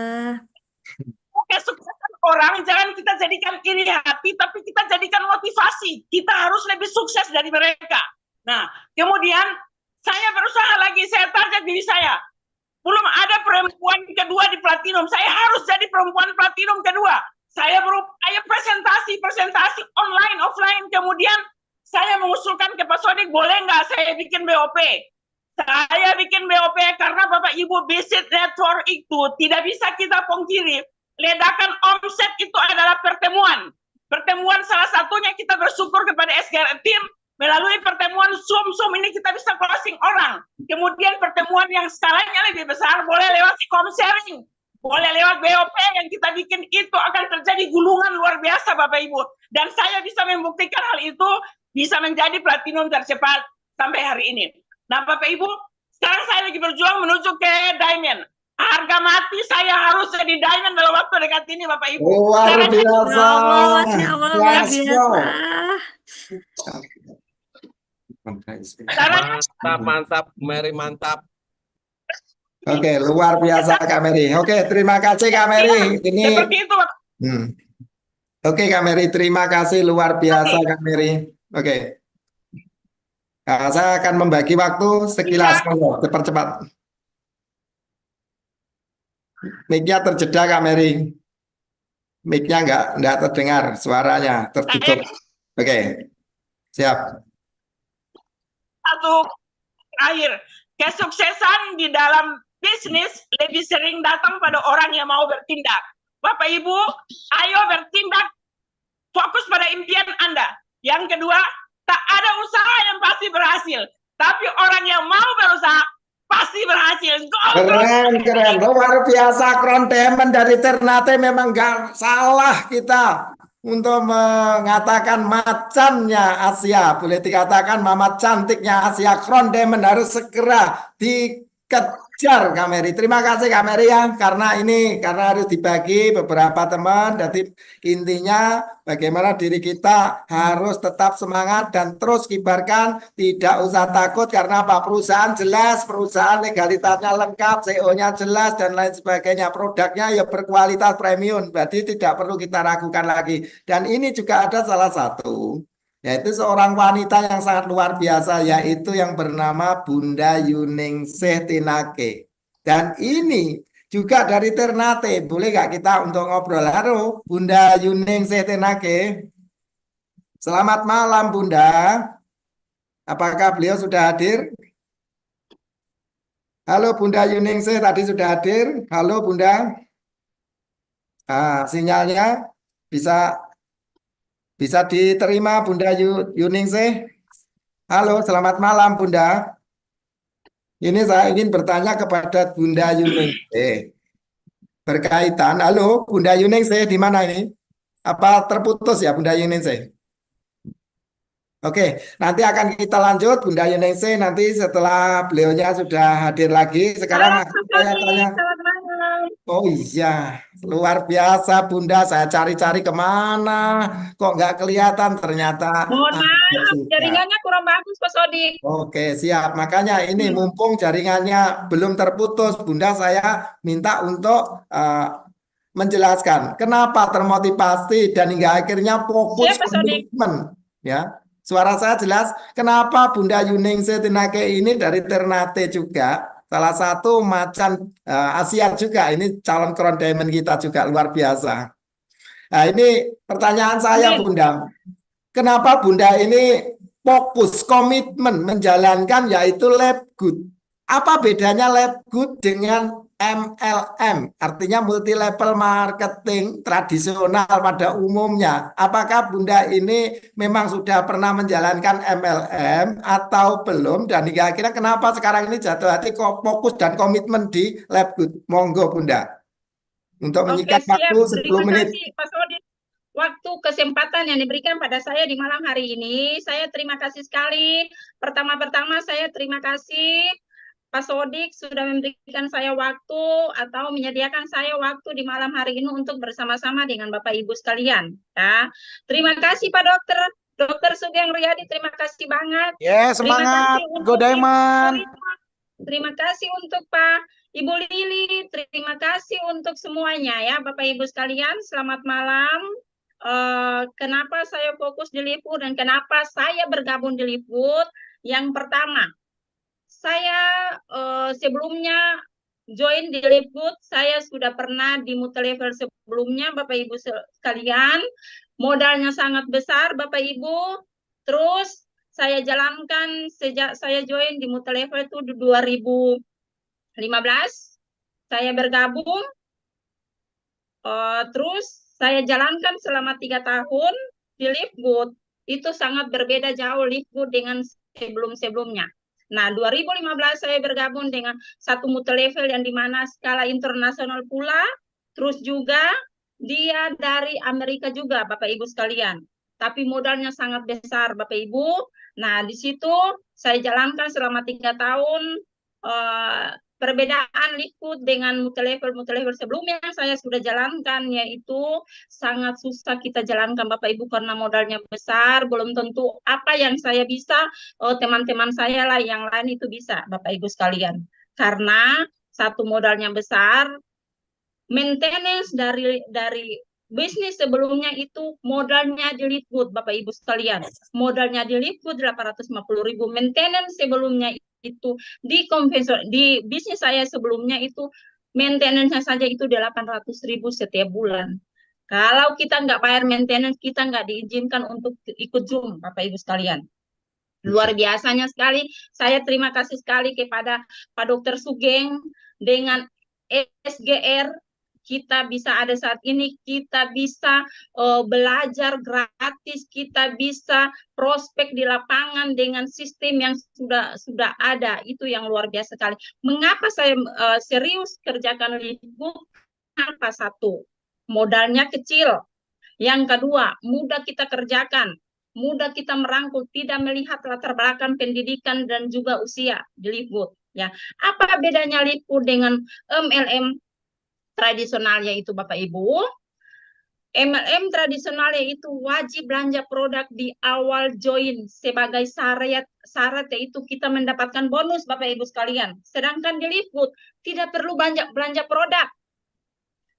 Kesuksesan orang jangan kita jadikan iri hati, tapi kita jadikan motivasi. Kita harus lebih sukses dari mereka. Nah, kemudian saya berusaha lagi, saya target diri saya. Belum ada perempuan kedua di platinum, saya harus jadi perempuan platinum kedua. Saya berupaya presentasi online, offline. Kemudian saya mengusulkan ke Pak Sodik, boleh nggak saya bikin BOP? Saya bikin BOP karena Bapak Ibu Visit Network itu tidak bisa kita pungkiri. Ledakan omset itu adalah pertemuan. Pertemuan salah satunya kita bersyukur kepada SGR Team. Melalui pertemuan Zoom ini kita bisa closing orang. Kemudian pertemuan yang skalanya lebih besar boleh lewat e-com sharing. Boleh lewat BOP yang kita bikin, itu akan terjadi gulungan luar biasa Bapak Ibu. Dan saya bisa membuktikan hal itu bisa menjadi platinum tercepat sampai hari ini. Nah Bapak Ibu, sekarang saya lagi berjuang menuju ke diamond. Harga mati saya harus jadi diamond dalam waktu dekat ini Bapak Ibu. Luar biasa. Masya Allah, luar biasa. Mantap, Mary, mantap. Oke, luar biasa Kak Mary. Oke, terima kasih Kak Mary. Ini seperti itu Bapak. Oke Kak Mary, terima kasih luar biasa Kak Mary. Oke. Nah, saya akan membagi waktu sekilas, cepat-cepat. Mic-nya terjeda Kak Mary. Mic-nya nggak terdengar, suaranya tertutup. Oke, siap. Satu terakhir, kesuksesan di dalam bisnis lebih sering datang pada orang yang mau bertindak. Bapak Ibu, ayo bertindak, fokus pada impian Anda. Yang kedua, tak ada usaha yang pasti berhasil, tapi orang yang mau berusaha pasti berhasil. Keren, luar biasa. Krondemen dari Ternate memang nggak salah kita untuk mengatakan macannya Asia. Boleh dikatakan mama cantiknya Asia. Krondemen harus segera dikejar Kak Mary. Terima kasih Kak Mary ya, karena harus dibagi beberapa teman. Jadi intinya bagaimana diri kita harus tetap semangat dan terus kibarkan, tidak usah takut karena apa, perusahaan jelas, perusahaan legalitasnya lengkap, CEO-nya jelas dan lain sebagainya, produknya ya berkualitas premium, berarti tidak perlu kita ragukan lagi. Dan ini juga ada salah satu, yaitu seorang wanita yang sangat luar biasa, yaitu yang bernama Bunda Yuningsih Tinake. Dan ini juga dari Ternate. Boleh nggak kita untuk ngobrol? Halo Bunda Yuningsih Tinake. Selamat malam Bunda. Apakah beliau sudah hadir? Halo Bunda Yuningsih, tadi sudah hadir. Halo Bunda. Sinyalnya bisa diterima Bunda Yuningsih. Halo, selamat malam Bunda. Ini saya ingin bertanya kepada Bunda Yuningsih berkaitan. Halo Bunda Yuningsih, di mana ini? Apa terputus ya Bunda Yuningsih? Oke, nanti akan kita lanjut Bunda Yuningsih nanti setelah beliaunya sudah hadir lagi. Sekarang saya tanya. Oh iya, luar biasa Bunda. Saya cari-cari kemana, kok nggak kelihatan ternyata. Mohon maaf, jaringannya kurang bagus Pak Sodik. Oke, siap. Makanya ini mumpung jaringannya belum terputus, Bunda, saya minta untuk menjelaskan kenapa termotivasi dan hingga akhirnya fokus Siapa, Sodik? komitmen ya. Suara saya jelas. Kenapa Bunda Yuningsih Tinake ini dari Ternate juga, salah satu macan Asia juga, ini calon Crown Diamond kita juga luar biasa. Nah, ini pertanyaan saya Bunda. Kenapa Bunda ini fokus komitmen menjalankan yaitu lab good? Apa bedanya lab good dengan MLM? Artinya multi level marketing tradisional pada umumnya. Apakah Bunda ini memang sudah pernah menjalankan MLM atau belum? Dan hingga akhirnya kenapa sekarang ini jatuh hati kok fokus dan komitmen di lab good? Monggo Bunda. Untuk menyikat Oke, siap. waktu 10 Terima menit. kasih, Pak Sodik. Waktu kesempatan yang diberikan pada saya di malam hari ini, saya terima kasih sekali. Pertama-tama saya terima kasih Pak Sodik sudah memberikan saya waktu atau menyediakan saya waktu di malam hari ini untuk bersama-sama dengan Bapak Ibu sekalian. Ya. Terima kasih Pak Dokter Sugeng Riyadi, terima kasih banget. Ya, Terima semangat. kasih Go untuk Diamond. terima kasih untuk Pak Ibu Lili, terima kasih untuk semuanya ya Bapak Ibu sekalian, selamat malam. Kenapa saya fokus di Live dan kenapa saya bergabung di Live? Yang pertama, saya sebelumnya join di Live, saya sudah pernah di multilevel sebelumnya Bapak Ibu sekalian, modalnya sangat besar Bapak Ibu, terus saya jalankan sejak saya join di multilevel itu 2015, saya bergabung, terus saya jalankan selama 3 tahun di Live. Itu sangat berbeda jauh Live dengan sebelum-sebelumnya. Nah, 2015 saya bergabung dengan satu multilevel yang dimana skala internasional pula, terus juga dia dari Amerika juga Bapak Ibu sekalian. Tapi modalnya sangat besar Bapak Ibu. Nah, di situ saya jalankan selama 3 tahun. Perbedaan Live dengan multilevel sebelumnya yang saya sudah jalankan, yaitu sangat susah kita jalankan Bapak Ibu karena modalnya besar, belum tentu apa yang saya bisa, teman-teman saya lah yang lain itu bisa Bapak Ibu sekalian. Karena satu modalnya besar, maintenance dari bisnis sebelumnya itu modalnya di Live Bapak Ibu sekalian. Modalnya di Live 850.000, maintenance sebelumnya itu di konvensional, di bisnis saya sebelumnya itu maintenance-nya saja itu 800.000 setiap bulan. Kalau kita nggak bayar maintenance, kita nggak diizinkan untuk ikut Zoom, Bapak Ibu sekalian. Luar biasanya sekali. Saya terima kasih sekali kepada Pak Dokter Sugeng dengan SGR. Kita bisa ada saat ini, kita bisa belajar gratis, kita bisa prospek di lapangan dengan sistem yang sudah ada. Itu yang luar biasa sekali. Mengapa saya serius kerjakan Live? Apa? Satu, modalnya kecil. Yang kedua, mudah kita kerjakan, mudah kita merangkul, tidak melihat latar belakang pendidikan dan juga usia di Live. Ya, apa bedanya Live dengan MLM tradisionalnya itu Bapak Ibu? MLM tradisionalnya itu wajib belanja produk di awal join sebagai syarat yaitu kita mendapatkan bonus Bapak Ibu sekalian. Sedangkan di Live tidak perlu belanja produk.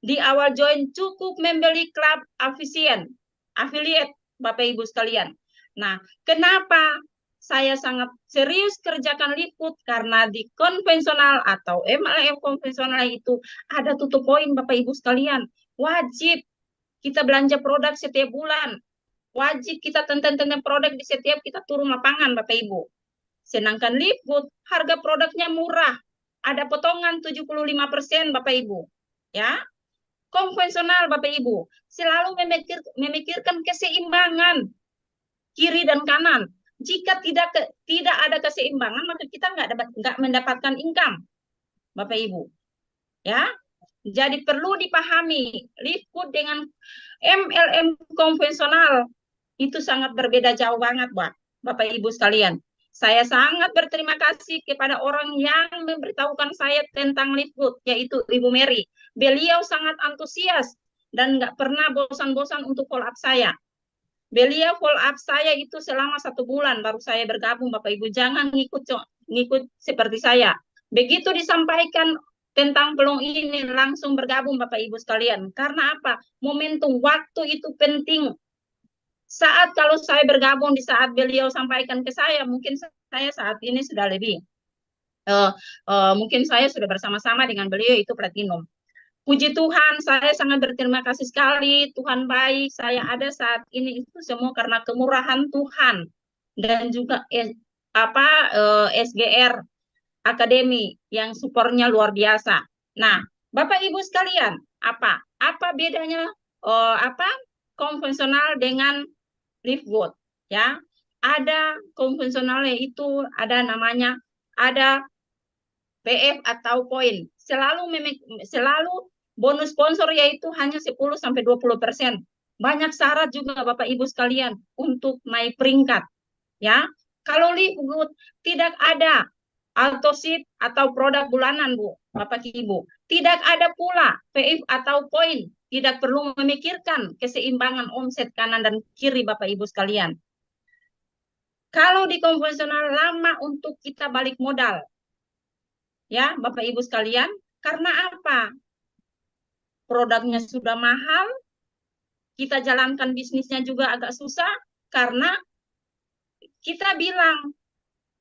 Di awal join cukup membeli klub affiliate Bapak Ibu sekalian. Nah, kenapa saya sangat serius kerjakan Live? Karena di konvensional atau MLM konvensional itu ada tutup poin Bapak Ibu sekalian. Wajib kita belanja produk setiap bulan. Wajib kita tenten-tenten produk di setiap kita turun lapangan Bapak Ibu. Sedangkan Live harga produknya murah. Ada potongan 75% Bapak Ibu. Ya. Konvensional Bapak Ibu selalu memikirkan keseimbangan kiri dan kanan. Jika tidak ada keseimbangan, maka kita nggak mendapatkan income, Bapak Ibu. Ya, jadi perlu dipahami Live dengan MLM konvensional itu sangat berbeda jauh banget, Bapak Ibu sekalian. Saya sangat berterima kasih kepada orang yang memberitahukan saya tentang Live, yaitu Ibu Mary. Beliau sangat antusias dan nggak pernah bosan-bosan untuk follow up saya. Beliau follow up saya itu selama 1 bulan baru saya bergabung, Bapak Ibu. Jangan ngikut seperti saya. Begitu disampaikan tentang peluang ini langsung bergabung Bapak Ibu sekalian. Karena apa? Momentum waktu itu penting. Saat kalau saya bergabung di saat beliau sampaikan ke saya, mungkin saya saat ini sudah lebih. Mungkin saya sudah bersama-sama dengan beliau itu platinum. Puji Tuhan, saya sangat berterima kasih sekali. Tuhan baik, saya ada saat ini itu semua karena kemurahan Tuhan dan juga SGR Akademi yang supportnya luar biasa. Nah, Bapak Ibu sekalian, apa bedanya konvensional dengan Livewood? Ya, ada konvensionalnya itu ada namanya ada PF atau poin. Selalu bonus sponsor yaitu hanya 10-20%. Banyak syarat juga Bapak Ibu sekalian untuk naik peringkat. Ya, kalau Livewood tidak ada autoship atau produk bulanan, Bu, Bapak Ibu. Tidak ada pula PF atau poin. Tidak perlu memikirkan keseimbangan omset kanan dan kiri, Bapak Ibu sekalian. Kalau di konvensional lama untuk kita balik modal. Ya, Bapak Ibu sekalian, karena apa? Produknya sudah mahal, kita jalankan bisnisnya juga agak susah, karena kita bilang,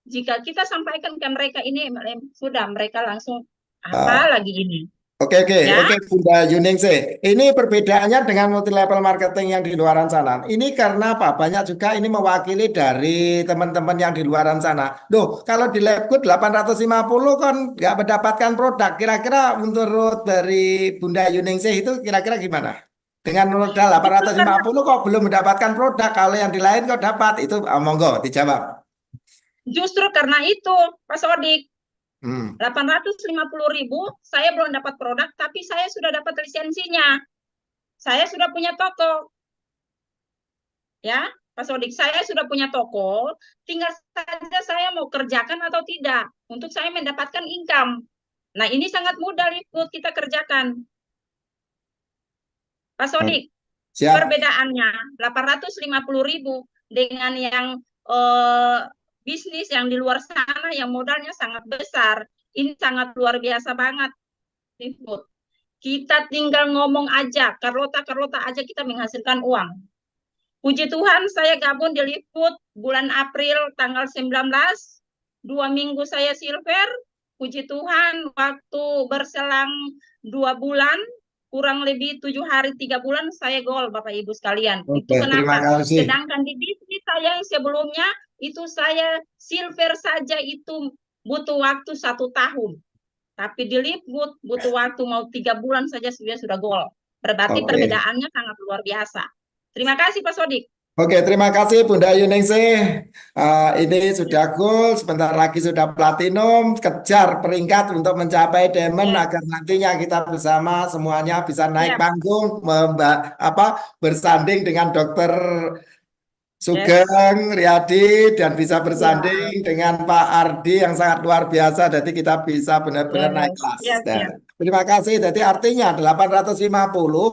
jika kita sampaikan ke mereka ini, sudah mereka langsung, apa lagi ini? Oke, Ya. Bunda Yuningsih. Ini perbedaannya dengan multi level marketing yang di luaran sana. Ini karena apa? Banyak juga ini mewakili dari teman-teman yang di luaran sana. Duh, kalau di Livewood 850 kan nggak mendapatkan produk. Kira-kira menurut dari Bunda Yuningsih itu kira-kira gimana? Dengan modal 850 kok belum mendapatkan produk. Kalau yang di lain kok dapat. Itu monggo dijawab. Justru karena itu, Pak Sodik, 850.000 saya belum dapat produk, tapi saya sudah dapat lisensinya. Saya sudah punya toko. Ya, Pak Sodik, saya sudah punya toko, tinggal saja saya mau kerjakan atau tidak untuk saya mendapatkan income. Nah, ini sangat mudah Livewood kita kerjakan. Pak Sodik, perbedaannya 850.000 dengan yang bisnis yang di luar sana yang modalnya sangat besar. Ini sangat luar biasa banget. Kita tinggal ngomong aja, Carlota aja kita menghasilkan uang. Puji Tuhan saya gabung di Livewood bulan April tanggal 19, 2 minggu saya silver. Puji Tuhan waktu berselang 2 bulan, kurang lebih 7 hari 3 bulan saya gold Bapak Ibu sekalian. Itu kenapa? Sedangkan di bisnis saya yang sebelumnya itu saya silver saja itu butuh waktu 1 tahun. Tapi di Livewood butuh waktu mau 3 bulan saja sudah gold. Berarti perbedaannya sangat luar biasa. Terima kasih Pak Sodik. Oke, terima kasih Bunda Yuningsih. Ini sudah gold, sebentar lagi sudah platinum. Kejar peringkat untuk mencapai diamond agar nantinya kita bersama semuanya bisa naik panggung, bersanding dengan Dokter Sugeng Riyadi dan bisa bersanding dengan Pak Ardi yang sangat luar biasa. Jadi kita bisa benar-benar naik kelas. Terima kasih. Jadi artinya 850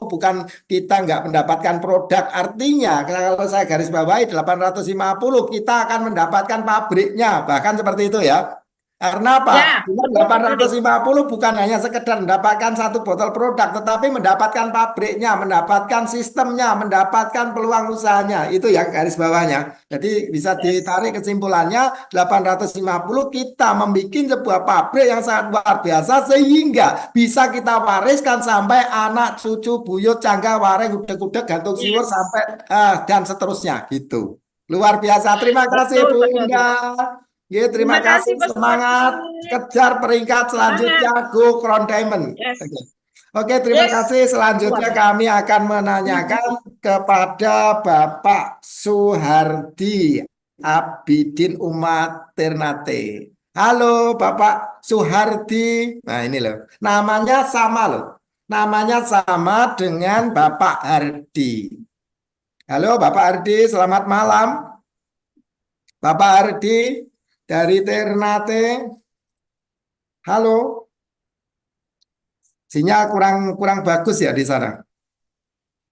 bukan kita nggak mendapatkan produk. Artinya kalau saya garis bawahi 850 kita akan mendapatkan pabriknya. Bahkan seperti itu ya. Karena apa? 850 bukan hanya sekedar mendapatkan 1 botol produk, tetapi mendapatkan pabriknya, mendapatkan sistemnya, mendapatkan peluang usahanya. Itu yang garis bawahnya. Jadi bisa ditarik kesimpulannya 850 kita membuat sebuah pabrik yang sangat luar biasa sehingga bisa kita wariskan sampai anak, cucu, buyut, cangga, wareng, gudeg-gudeg, gantung siwur sampai dan seterusnya gitu. Luar biasa. Terima kasih Bunda. Ya, terima kasih, semangat kejar peringkat selanjutnya Go Crown Diamond. Oke, terima kasih. Selanjutnya kami akan menanyakan kepada Bapak Suhardi Abidin Umat Ternate. Halo Bapak Suhardi. Nah ini loh, namanya sama loh. Namanya sama dengan Bapak Hardi. Halo Bapak Hardi, selamat malam. Bapak Hardi dari Ternate. Halo. Sinyal kurang bagus ya di sana.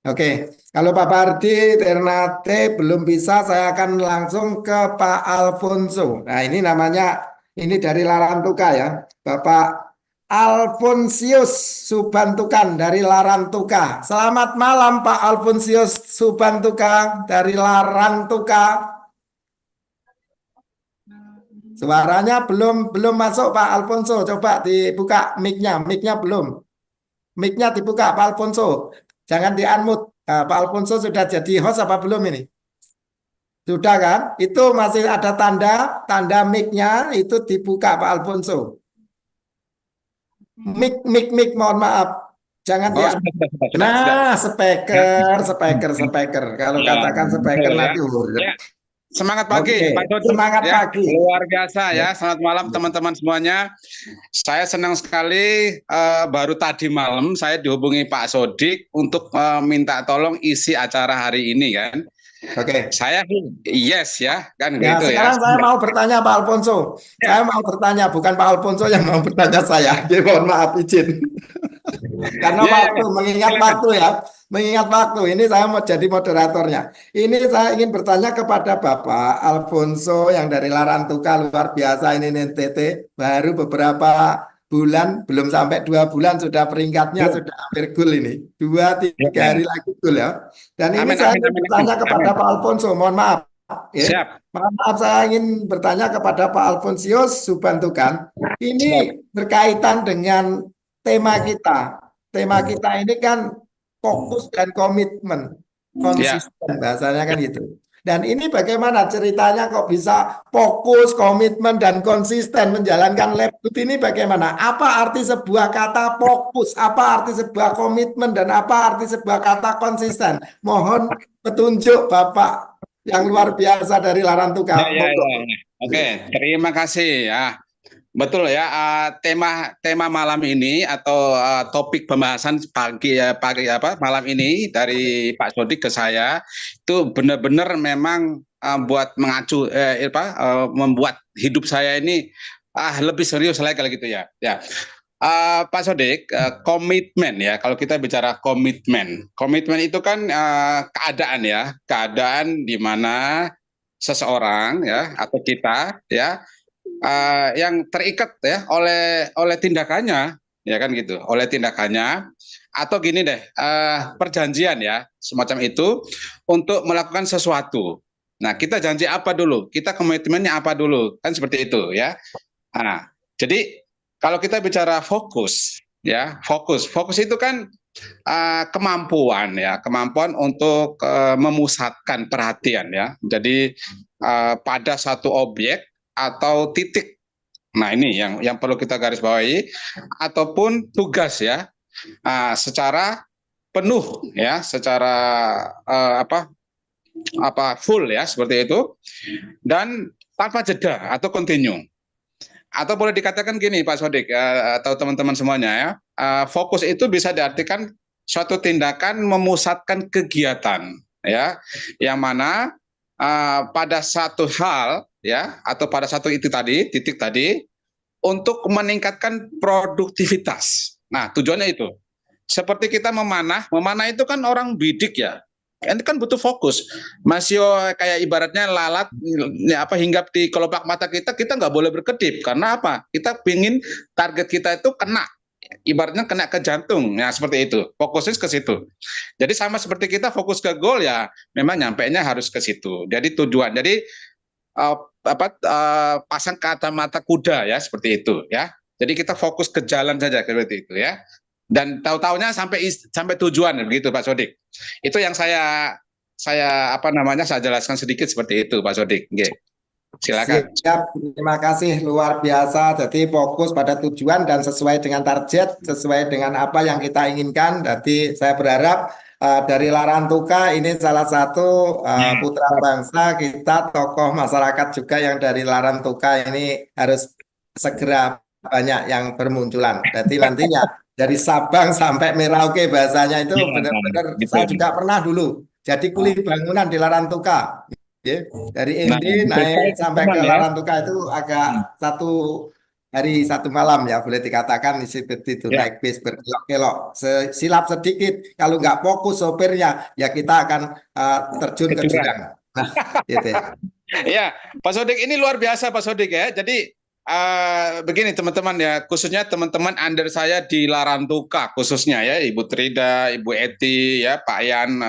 Oke, kalau Bapak Hardi Ternate belum bisa, saya akan langsung ke Pak Alfonso. Nah, ini namanya ini dari Larantuka ya. Bapak Alfonsius Subantukan dari Larantuka. Selamat malam Pak Alfonsius Subantuka dari Larantuka. Suaranya belum masuk Pak Alfonso. Coba dibuka mic-nya belum. Mic-nya dibuka Pak Alfonso. Jangan di-unmute. Nah, Pak Alfonso sudah jadi host apa belum ini? Sudah kan? Itu masih ada tanda mic-nya itu dibuka Pak Alfonso. Mic, mohon maaf. Jangan Oh, dia. sudah. Nah, speaker. Kalau Ya, katakan speaker betul, ya. nanti urut. Ya. Semangat pagi, Oke, Pak Dodik. semangat Ya, pagi. luar biasa ya. Selamat malam teman-teman semuanya. Saya senang sekali baru tadi malam saya dihubungi Pak Sodik untuk minta tolong isi acara hari ini kan. Oke. Saya yes ya, kan Ya, gitu ya. sekarang saya mau bertanya Pak Alfonso. Saya mau bertanya, bukan Pak Alfonso yang mau bertanya saya. Oke, mohon maaf izin. Karena waktu, mengingat waktu. Ini saya mau jadi moderatornya. Ini saya ingin bertanya kepada Bapak Alfonso yang dari Larantuka, luar biasa ini NTT. Baru beberapa bulan, belum sampai 2 bulan sudah peringkatnya sudah hampir gol ini. 2-3 hari lagi gol ya. Dan ini saya ingin bertanya kepada Pak Alfonso, mohon maaf. Ya. Siap. Maaf, saya ingin bertanya kepada Pak Alfonsius Subantukan. Ini berkaitan dengan tema kita. Tema kita ini kan fokus dan komitmen, konsisten bahasanya kan gitu. Dan ini bagaimana ceritanya kok bisa fokus, komitmen, dan konsisten menjalankan Labgood ini bagaimana? Apa arti sebuah kata fokus? Apa arti sebuah komitmen? Dan apa arti sebuah kata konsisten? Mohon petunjuk Bapak yang luar biasa dari Larantuka. Oke, terima kasih ya. Betul ya, tema malam ini atau topik pembahasan malam ini dari Pak Sodik ke saya itu benar-benar memang buat mengacu membuat hidup saya ini lebih serius lagi kalau gitu ya. Ya. Pak Sodik, komitmen ya. Kalau kita bicara komitmen itu kan keadaan ya, keadaan di mana seseorang ya atau kita ya yang terikat ya oleh tindakannya ya kan gitu, oleh tindakannya atau gini deh perjanjian ya semacam itu untuk melakukan sesuatu. Nah, kita janji apa dulu? Kita komitmennya apa dulu? Kan seperti itu ya. Nah, jadi kalau kita bicara fokus ya, fokus itu kan kemampuan untuk memusatkan perhatian ya. Jadi pada satu objek atau titik. Nah, ini yang perlu kita garis bawahi ataupun tugas ya. Secara penuh ya, secara full ya seperti itu dan tanpa jeda atau continue. Atau boleh dikatakan gini Pak Sodik atau teman-teman semuanya ya, fokus itu bisa diartikan suatu tindakan memusatkan kegiatan ya, yang mana pada satu hal ya atau pada satu titik tadi untuk meningkatkan produktivitas. Nah, tujuannya itu. Seperti kita memanah itu kan orang bidik ya. Ini kan butuh fokus. Masih kayak ibaratnya lalat hinggap di kelopak mata kita nggak boleh berkedip. Karena apa? Kita pingin target kita itu kena. Ibaratnya kena ke jantung. Nah, seperti itu. Fokusnya ke situ. Jadi sama seperti kita fokus ke goal ya, memang nyampainya harus ke situ. Jadi tujuan. Jadi pasang kacamata kuda ya seperti itu ya. Jadi kita fokus ke jalan saja seperti itu ya. Dan tahu-taunya sampai tujuan begitu Pak Sodik. Itu yang saya jelaskan sedikit seperti itu Pak Sodik. Oke. Silakan. Siap, terima kasih luar biasa. Jadi fokus pada tujuan dan sesuai dengan target, sesuai dengan apa yang kita inginkan. Jadi saya berharap dari Larantuka ini salah satu putra bangsa kita, tokoh masyarakat juga yang dari Larantuka ini harus segera banyak yang bermunculan. Jadi nantinya dari Sabang sampai Merauke bahasanya itu benar-benar saya juga pernah dulu jadi kuli bangunan di Larantuka. Dari ND naik sampai ke Larantuka itu agak 1 hari 1 malam ya boleh dikatakan seperti itu naik bis berkelok-kelok silap sedikit kalau nggak fokus sopirnya ya kita akan terjun ke jurang. Nah, gitu ya. Ya, Pak Sodik ini luar biasa Pak Sodik ya. Jadi begini teman-teman ya, khususnya teman-teman under saya di Larantuka khususnya ya, Ibu Trida, Ibu Eti ya, Pak Yan,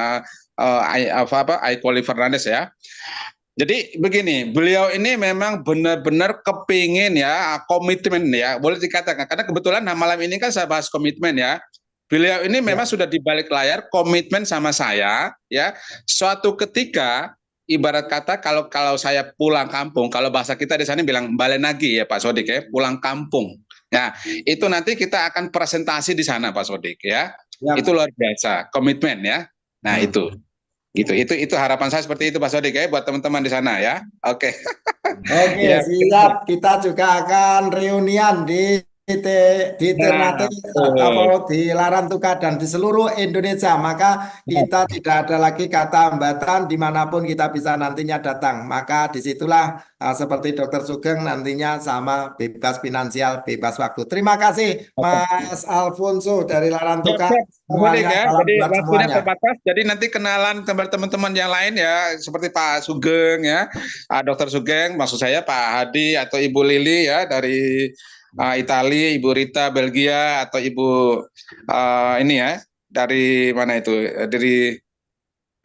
Aiko Fernandes ya. Jadi begini, beliau ini memang benar-benar kepingin ya, komitmen ya, boleh dikatakan, karena kebetulan malam ini kan saya bahas komitmen ya. Beliau ini memang sudah di balik layar komitmen sama saya ya. Suatu ketika ibarat kata kalau saya pulang kampung, kalau bahasa kita di sana bilang balen lagi ya Pak Sodik ya, pulang kampung. Nah, itu nanti kita akan presentasi di sana Pak Sodik ya. Itu luar biasa, komitmen ya. Nah, itu. Gitu. Itu harapan saya seperti itu Pak Sodik ya buat teman-teman di sana ya. Oke. Oke, Ya. siap. Kita juga akan reunian di Ternate atau di Larantuka dan di seluruh Indonesia. Maka kita tidak ada lagi kata hambatan dimanapun kita bisa nantinya datang. Maka disitulah seperti Dr. Sugeng nantinya sama bebas finansial, bebas waktu. Terima kasih Mas Alfonso dari Larantuka. Semuanya ya. Salam Jadi buat waktunya semuanya. terbatas. Jadi nanti kenalan teman-teman yang lain ya, seperti Pak Sugeng ya, Dr. Sugeng, maksud saya Pak Hadi atau Ibu Lili ya dari Italia, Ibu Rita Belgia atau Ibu ini ya dari mana itu? Dari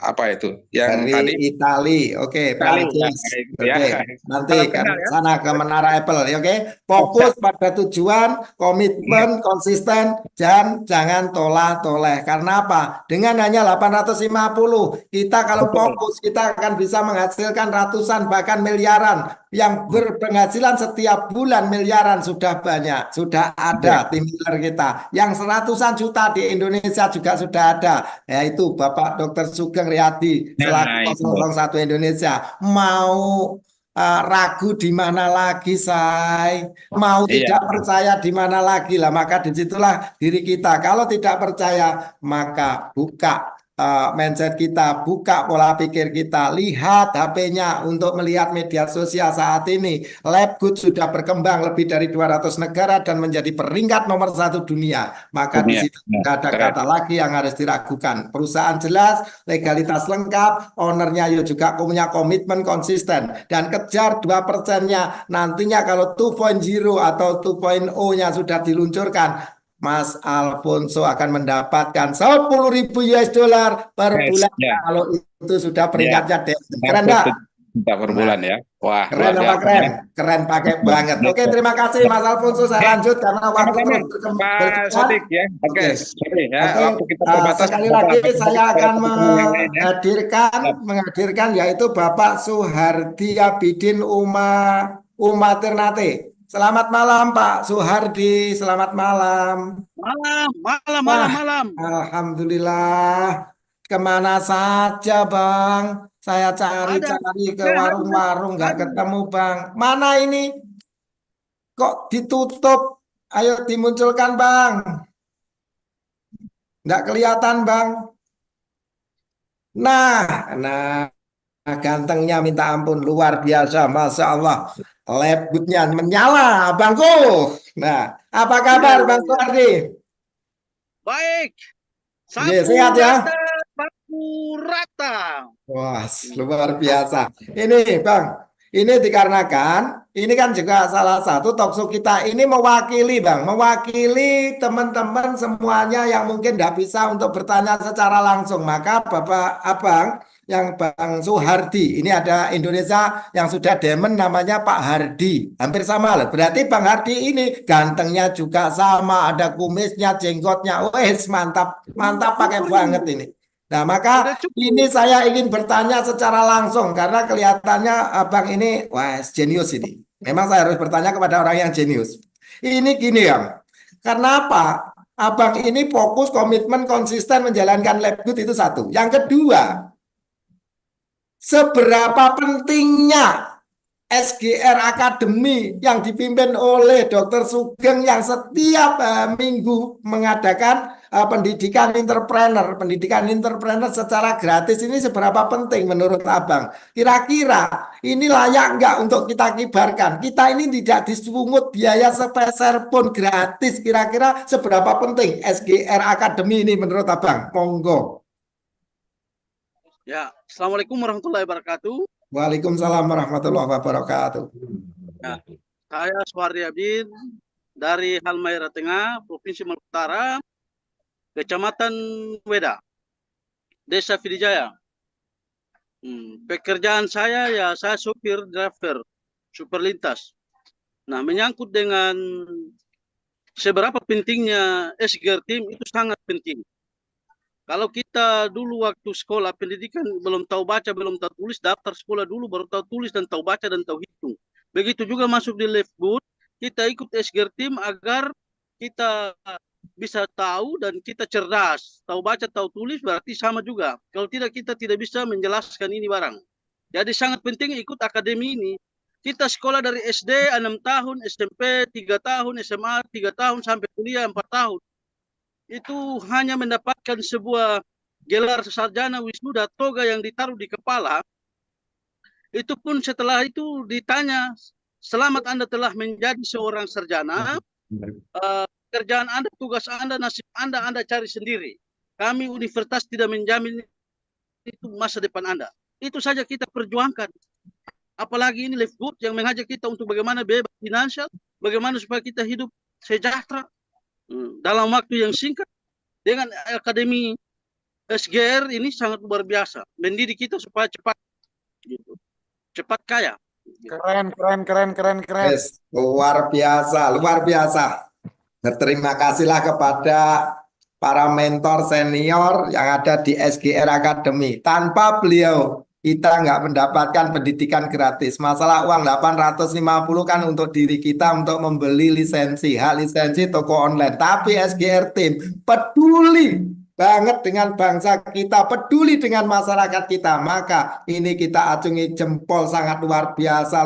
apa itu? Yang Dari tadi Itali, oke, Prancis, ya. oke. Nanti Salam ke kenal ya. sana ke Menara Apple, oke. Fokus pada tujuan, komitmen, konsisten, dan jangan tolak-toleh. Karena apa? Dengan hanya 850, kita kalau fokus, kita akan bisa menghasilkan ratusan bahkan miliaran. Yang berpenghasilan setiap bulan miliaran sudah banyak, sudah ada tim leader kita. Yang seratusan juta di Indonesia juga sudah ada, yaitu Bapak Dr. Sugeng Riyadi selaku 001 Indonesia. Mau ragu di mana lagi, say? Mau tidak percaya di mana lagi lah? Maka disitulah diri kita. Kalau tidak percaya, maka buka mindset kita, buka pola pikir kita, lihat HP-nya untuk melihat media sosial saat ini. Labgood sudah berkembang lebih dari 200 negara dan menjadi peringkat nomor 1 dunia. Maka di situ tidak ada kata lagi yang harus diragukan. Perusahaan jelas, legalitas lengkap, ownernya juga punya komitmen konsisten dan kejar 2%-nya. Nantinya kalau 2.0 atau 2.0-nya sudah diluncurkan, Mas Alfonso akan mendapatkan 10.000 US dollar per bulan kalau itu sudah peringkatnya. Keren enggak? Per bulan ya. Wah, keren apa keren? Keren pakai banget. Oke, terima kasih Mas Alfonso. Saya lanjut karena waktu terus Pak Sodik ya. Oke. Waktu kita terbatas. Sekali lagi saya akan menghadirkan yaitu Bapak Suhardi Abidin Uma Ternate. Selamat malam Pak Suhardi, selamat malam. Malam. Alhamdulillah. Kemana saja Bang? Saya cari-cari ke warung-warung nggak ketemu Bang. Mana ini? Kok ditutup? Ayo dimunculkan Bang. Nggak kelihatan Bang. Nah, gantengnya minta ampun, luar biasa, Masya Allah. Labgoodnya menyala, Bangku. Nah, apa kabar Bang Suhardi? Baik. Sehat ya? Rata. Wah, luar biasa. Ini Bang, ini dikarenakan ini kan juga salah satu talkshow kita ini mewakili Bang, mewakili teman-teman semuanya yang mungkin tidak bisa untuk bertanya secara langsung. Maka Bapak Abang yang Bang Suhardi, ini ada Indonesia yang sudah demen namanya Pak Hardi, hampir sama lah. Berarti Bang Hardi ini gantengnya juga sama, ada kumisnya, jenggotnya, wes mantap, mantap pakai banget ini. Nah, maka ini saya ingin bertanya secara langsung karena kelihatannya Abang ini, wah, jenius ini. Memang saya harus bertanya kepada orang yang jenius. Ini gini ya, karena apa? Abang ini fokus, komitmen, konsisten menjalankan Labgood itu satu. Yang kedua, seberapa pentingnya SGR Academy yang dipimpin oleh Dr. Sugeng yang setiap minggu mengadakan pendidikan entrepreneur secara gratis ini seberapa penting menurut Abang? Kira-kira ini layak nggak untuk kita kibarkan? Kita ini tidak dipungut biaya sepeser pun, gratis. Kira-kira seberapa penting SGR Academy ini menurut Abang? Monggo. Ya, Assalamualaikum warahmatullahi wabarakatuh. Waalaikumsalam warahmatullahi wabarakatuh. Nah, Saya Suhardi Abidin dari Halmahera Tengah, Provinsi Maluku Utara, Kecamatan Weda, Desa Pidijaya. Pekerjaan saya ya saya supir driver, super lintas. Nah, menyangkut dengan seberapa pentingnya SGR Team itu sangat penting. Kalau kita dulu waktu sekolah pendidikan belum tahu baca, belum tahu tulis, daftar sekolah dulu baru tahu tulis dan tahu baca dan tahu hitung. Begitu juga masuk di Leftwood, kita ikut SGR Team agar kita bisa tahu dan kita cerdas. Tahu baca, tahu tulis berarti sama juga. Kalau tidak kita tidak bisa menjelaskan ini barang. Jadi sangat penting ikut akademi ini. Kita sekolah dari SD 6 tahun, SMP 3 tahun, SMA 3 tahun, sampai kuliah 4 tahun. Itu hanya mendapatkan sebuah gelar sarjana wisuda toga yang ditaruh di kepala. Itu pun setelah itu ditanya, selamat Anda telah menjadi seorang sarjana, kerjaan Anda, tugas Anda, nasib Anda cari sendiri. Kami universitas tidak menjamin itu masa depan Anda. Itu saja kita perjuangkan. Apalagi ini Leftwood yang mengajak kita untuk bagaimana bebas finansial, bagaimana supaya kita hidup sejahtera dalam waktu yang singkat. Dengan akademi SGR ini sangat luar biasa, mendidik kita supaya cepat, gitu, cepat kaya. Keren. Yes, luar biasa, luar biasa. Berterima kasihlah kepada para mentor senior yang ada di SGR Academy. Tanpa beliau kita nggak mendapatkan pendidikan gratis. Masalah uang 850 kan untuk diri kita untuk membeli lisensi, hak lisensi toko online. Tapi SGR Team peduli banget dengan bangsa kita, peduli dengan masyarakat kita. Maka ini kita acungi jempol, sangat luar biasa,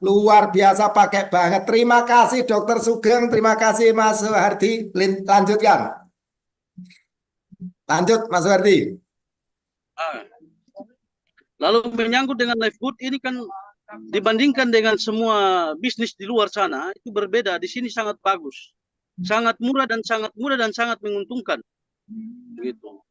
luar biasa pakai banget. Terima kasih Dokter Sugeng, terima kasih Mas Suhardi. Lanjutkan. Lanjut Mas Suhardi. Lalu menyangkut dengan Leftwood ini kan dibandingkan dengan semua bisnis di luar sana itu berbeda. Di sini sangat bagus, sangat murah dan sangat menguntungkan. Gitu.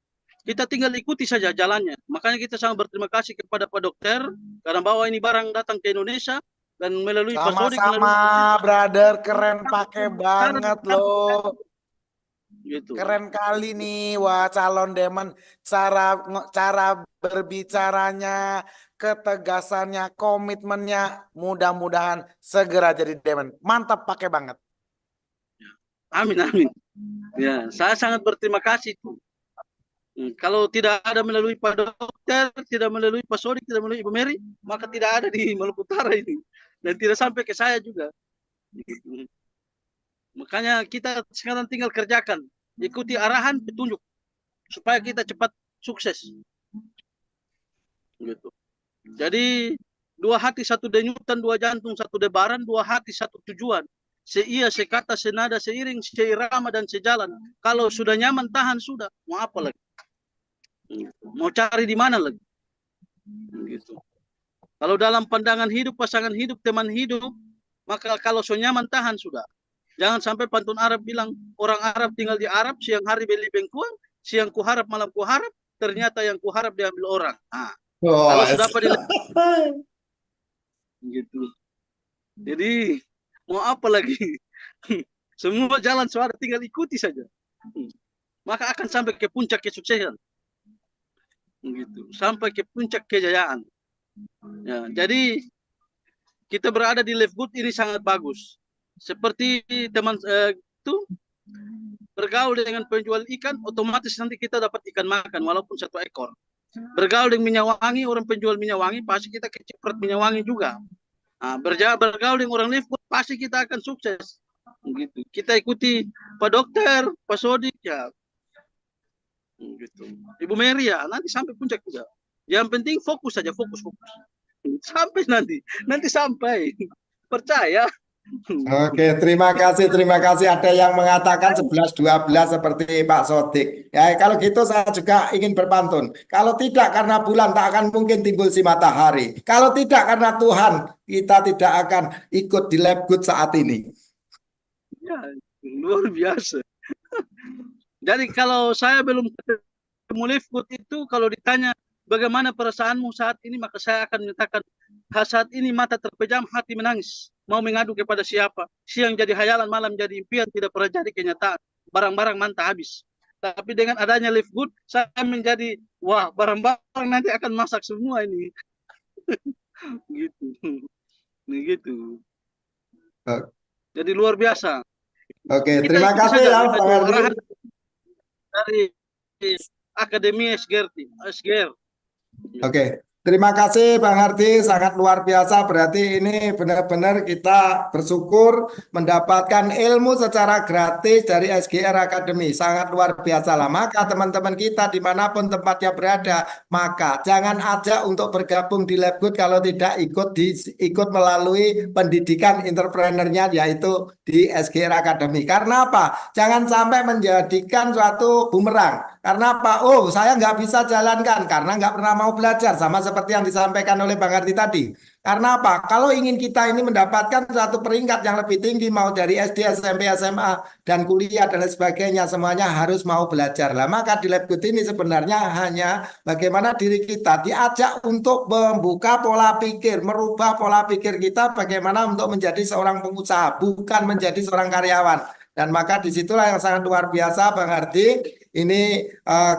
Kita tinggal ikuti saja jalannya. Makanya kita sangat berterima kasih kepada Pak Dokter karena bawa ini barang datang ke Indonesia dan melalui Pak Sodik. Sama-sama, brother, keren pakai banget loh. Gitu. Keren kali nih, wah calon Demon, cara berbicaranya, ketegasannya, komitmennya, mudah-mudahan segera jadi Demon. Mantap pakai banget. Amin. Ya, saya sangat berterima kasih tuh. Kalau tidak ada melalui Pak Dokter, tidak melalui Pak Sodik, tidak melalui Ibu Mary, maka tidak ada di Maluku Utara ini dan tidak sampai ke saya juga. Makanya kita sekarang tinggal kerjakan, ikuti arahan, petunjuk supaya kita cepat sukses. Gitu. Jadi 2 hati 1 denyutan, 2 jantung 1 debaran, 2 hati 1 tujuan. Seia, sekata, senada, seiring, seirama dan sejalan. Kalau sudah nyaman tahan sudah. Mau apa lagi? Mau cari di mana lagi? Gitu. Kalau dalam pandangan hidup, pasangan hidup, teman hidup, maka kalau so nyaman tahan sudah. Jangan sampai pantun Arab bilang, orang Arab tinggal di Arab, siang hari beli bengkuang, siang ku harap, malam ku harap, ternyata yang ku harap diambil orang. Nah, kalau sudah pada gitu. Jadi mau apa lagi? Semua jalan suara tinggal ikuti saja. Maka akan sampai ke puncak kesuksesan. Gitu. Sampai ke puncak kejayaan. Ya, jadi kita berada di Leftwood ini sangat bagus. Seperti teman itu bergaul dengan penjual ikan, otomatis nanti kita dapat ikan makan walaupun 1 ekor. Bergaul dengan minyak wangi, orang penjual minyak wangi, pasti kita keciprat minyak wangi juga. Nah, bergaul dengan orang Leftwood, pasti kita akan sukses. Gitu. Kita ikuti Pak Dokter, Pak Sodik ya. Gitu. Ibu Mary ya, nanti sampai puncak juga. Yang penting fokus saja, fokus. Sampai nanti sampai. Percaya. Oke, terima kasih. Ada yang mengatakan 11-12 seperti Pak Sodik. Ya, kalau gitu saya juga ingin berpantun. Kalau tidak karena bulan tak akan mungkin timbul si matahari. Kalau tidak karena Tuhan, kita tidak akan ikut di Leftwood saat ini. Ya, luar biasa. Jadi kalau saya belum ketemu Leftwood itu, kalau ditanya bagaimana perasaanmu saat ini, maka saya akan menyatakan saat ini mata terpejam, hati menangis. mau mengadu kepada siapa. Siang jadi hayalan, malam jadi impian, tidak pernah jadi kenyataan. Barang-barang mantap habis. Tapi dengan adanya Live Good, saya menjadi, wah, barang-barang nanti akan masak semua ini. Gitu. Begitu. Jadi luar biasa. Oke, Kita terima ikuti kasih saja ya itu Bang Ardi. arahan dari Akademi SGR. Oke, terima kasih Bang Hardi, sangat luar biasa. Berarti ini benar-benar kita bersyukur mendapatkan ilmu secara gratis dari SGR Academy. Sangat luar biasa lah. Maka teman-teman kita dimanapun tempatnya berada, maka jangan ajak untuk bergabung di Labgood kalau tidak ikut melalui pendidikan entrepreneurnya yaitu di SGR Academy. Karena apa? Jangan sampai menjadikan suatu bumerang. Karena apa? Oh, saya nggak bisa jalankan karena nggak pernah mau belajar. Sama seperti yang disampaikan oleh Bang Ardi tadi. Karena apa? Kalau ingin kita ini mendapatkan suatu peringkat yang lebih tinggi, mau dari SD, SMP, SMA, dan kuliah, dan lain sebagainya, semuanya harus mau belajar. Lah, maka di Labgood ini sebenarnya hanya bagaimana diri kita diajak untuk membuka pola pikir, merubah pola pikir kita bagaimana untuk menjadi seorang pengusaha, bukan menjadi seorang karyawan. Dan maka disitulah yang sangat luar biasa Bang Hardi. Ini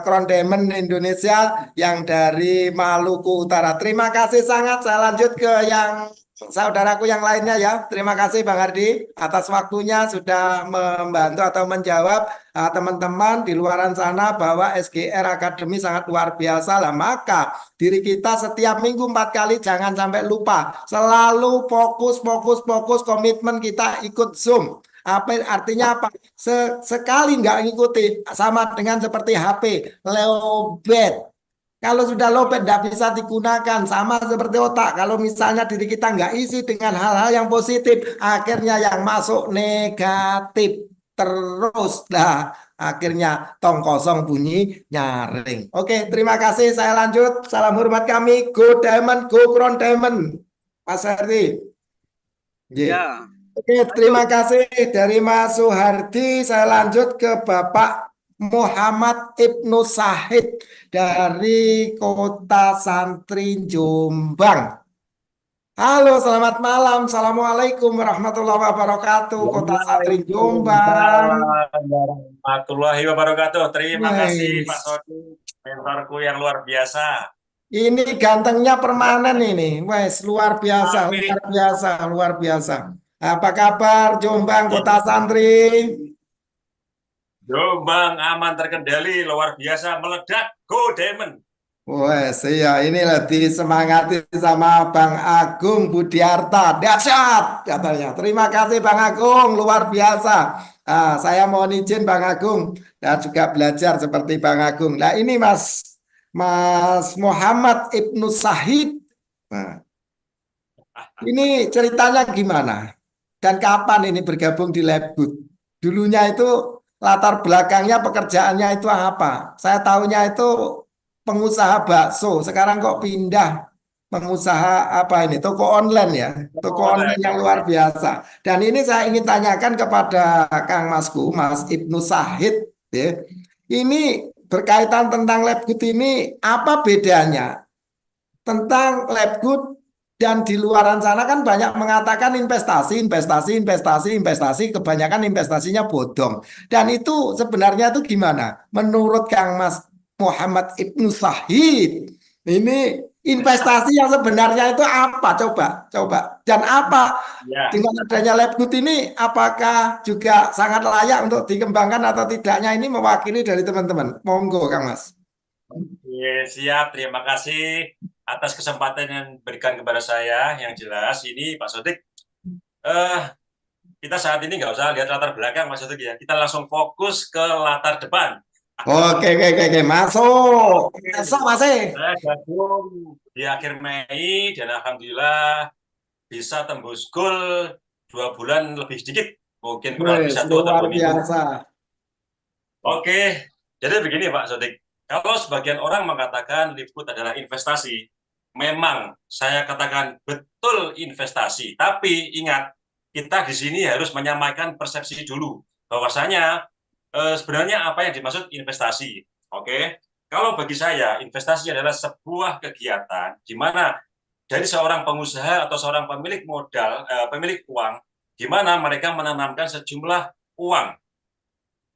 Crown Diamond Indonesia yang dari Maluku Utara. Terima kasih sangat. Saya lanjut ke yang saudaraku yang lainnya ya. Terima kasih Bang Hardi atas waktunya sudah membantu atau menjawab teman-teman di luaran sana bahwa SGR Academy sangat luar biasa lah. Maka diri kita setiap minggu 4 kali jangan sampai lupa. Selalu fokus komitmen kita ikut Zoom. Apa artinya apa? Sekali nggak ngikuti sama dengan seperti HP lowbat. Kalau sudah lowbat tidak bisa digunakan, sama seperti otak. Kalau misalnya diri kita nggak isi dengan hal-hal yang positif, akhirnya yang masuk negatif terus. Nah, akhirnya tong kosong bunyi nyaring. Oke, terima kasih. Saya lanjut. Salam hormat kami. Go Diamond, go Crown Diamond. Mas Hardi. Ya. Oke, terima kasih dari Mas Suhardi. Saya lanjut ke Bapak Muhammad Ibnu Sahid dari Kota Santri Jombang. Halo, selamat malam. Assalamualaikum warahmatullahi wabarakatuh. Kota Santri Jombang. Warahmatullahi wabarakatuh. Terima kasih Pak Wes. Sodi, mentorku yang luar biasa. Ini gantengnya permanen ini. Wes, luar biasa, Amin. luar biasa, luar biasa. Apa kabar Jombang, Kota Santri? Jombang aman terkendali, luar biasa, meledak, go Diamond. Wes, iya ini lebih semangati sama Bang Agung Budiarta. Dahsyat katanya. Terima kasih Bang Agung, luar biasa. Saya mohon izin Bang Agung dan juga belajar seperti Bang Agung. Nah ini Mas Muhammad Ibnu Sahid. Nah, ini ceritanya gimana? Dan kapan ini bergabung di Labgood? Dulunya itu latar belakangnya pekerjaannya itu apa? Saya tahunya itu pengusaha bakso. Sekarang kok pindah pengusaha apa ini? Toko online ya. Toko online yang luar biasa. Dan ini saya ingin tanyakan kepada Kang Masku, Mas Ibnu Sahid. Ya. Ini berkaitan tentang Labgood ini apa bedanya? Tentang Labgood dan di luaran sana kan banyak mengatakan investasi, kebanyakan investasinya bodong. Dan itu sebenarnya itu gimana? Menurut Kang Mas Muhammad Ibnu Sahid, ini investasi yang sebenarnya itu apa? Coba. Dan apa dengan adanya Labgood ini, apakah juga sangat layak untuk dikembangkan atau tidaknya ini mewakili dari teman-teman? Monggo Kang Mas. Siap, terima kasih atas kesempatan yang diberikan kepada saya. Yang jelas ini Pak Sodik, kita saat ini nggak usah lihat latar belakang Mas Sodik ya, kita langsung fokus ke latar depan. Oke, masuk masih. Saya gabung di akhir Mei dan alhamdulillah bisa tembus goal 2 bulan lebih sedikit, mungkin kurang lebih 1 atau 2 minggu. Oke, jadi begini Pak Sodik, kalau sebagian orang mengatakan Labgood adalah investasi, memang saya katakan betul investasi, tapi ingat kita di sini harus menyamakan persepsi dulu bahwasanya sebenarnya apa yang dimaksud investasi. Oke, kalau bagi saya investasi adalah sebuah kegiatan di mana dari seorang pengusaha atau seorang pemilik modal, pemilik uang, di mana mereka menanamkan sejumlah uang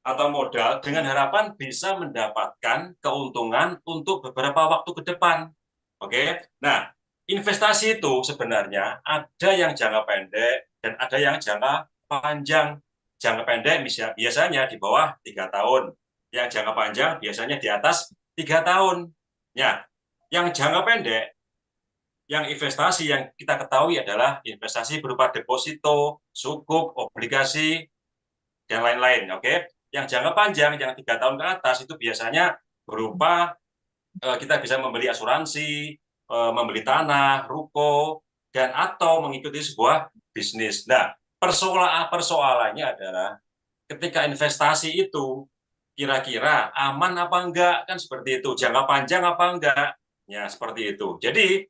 atau modal dengan harapan bisa mendapatkan keuntungan untuk beberapa waktu ke depan. Oke, nah investasi itu sebenarnya ada yang jangka pendek dan ada yang jangka panjang. Jangka pendek biasanya di bawah 3 tahun, yang jangka panjang biasanya di atas 3 tahun. Ya, yang jangka pendek, yang investasi yang kita ketahui adalah investasi berupa deposito, sukuk, obligasi, dan lain-lain. Oke, yang jangka panjang, yang 3 tahun ke atas itu biasanya berupa kita bisa membeli asuransi, membeli tanah, ruko, dan atau mengikuti sebuah bisnis. Nah, persoalannya adalah ketika investasi itu kira-kira aman apa enggak, kan seperti itu. Jangka panjang apa enggak? Ya, seperti itu. Jadi,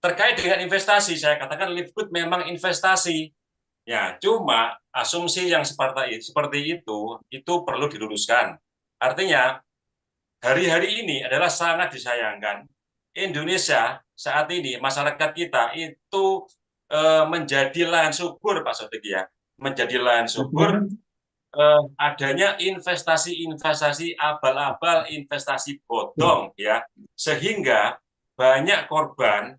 terkait dengan investasi, saya katakan Livegood memang investasi. Ya, cuma asumsi yang seperti itu perlu diluruskan. Artinya, hari-hari ini adalah sangat disayangkan. Indonesia saat ini, masyarakat kita itu menjadi lahan subur, Pak Sodik ya. Menjadi lahan subur adanya investasi-investasi abal-abal, investasi bodong ya. Sehingga banyak korban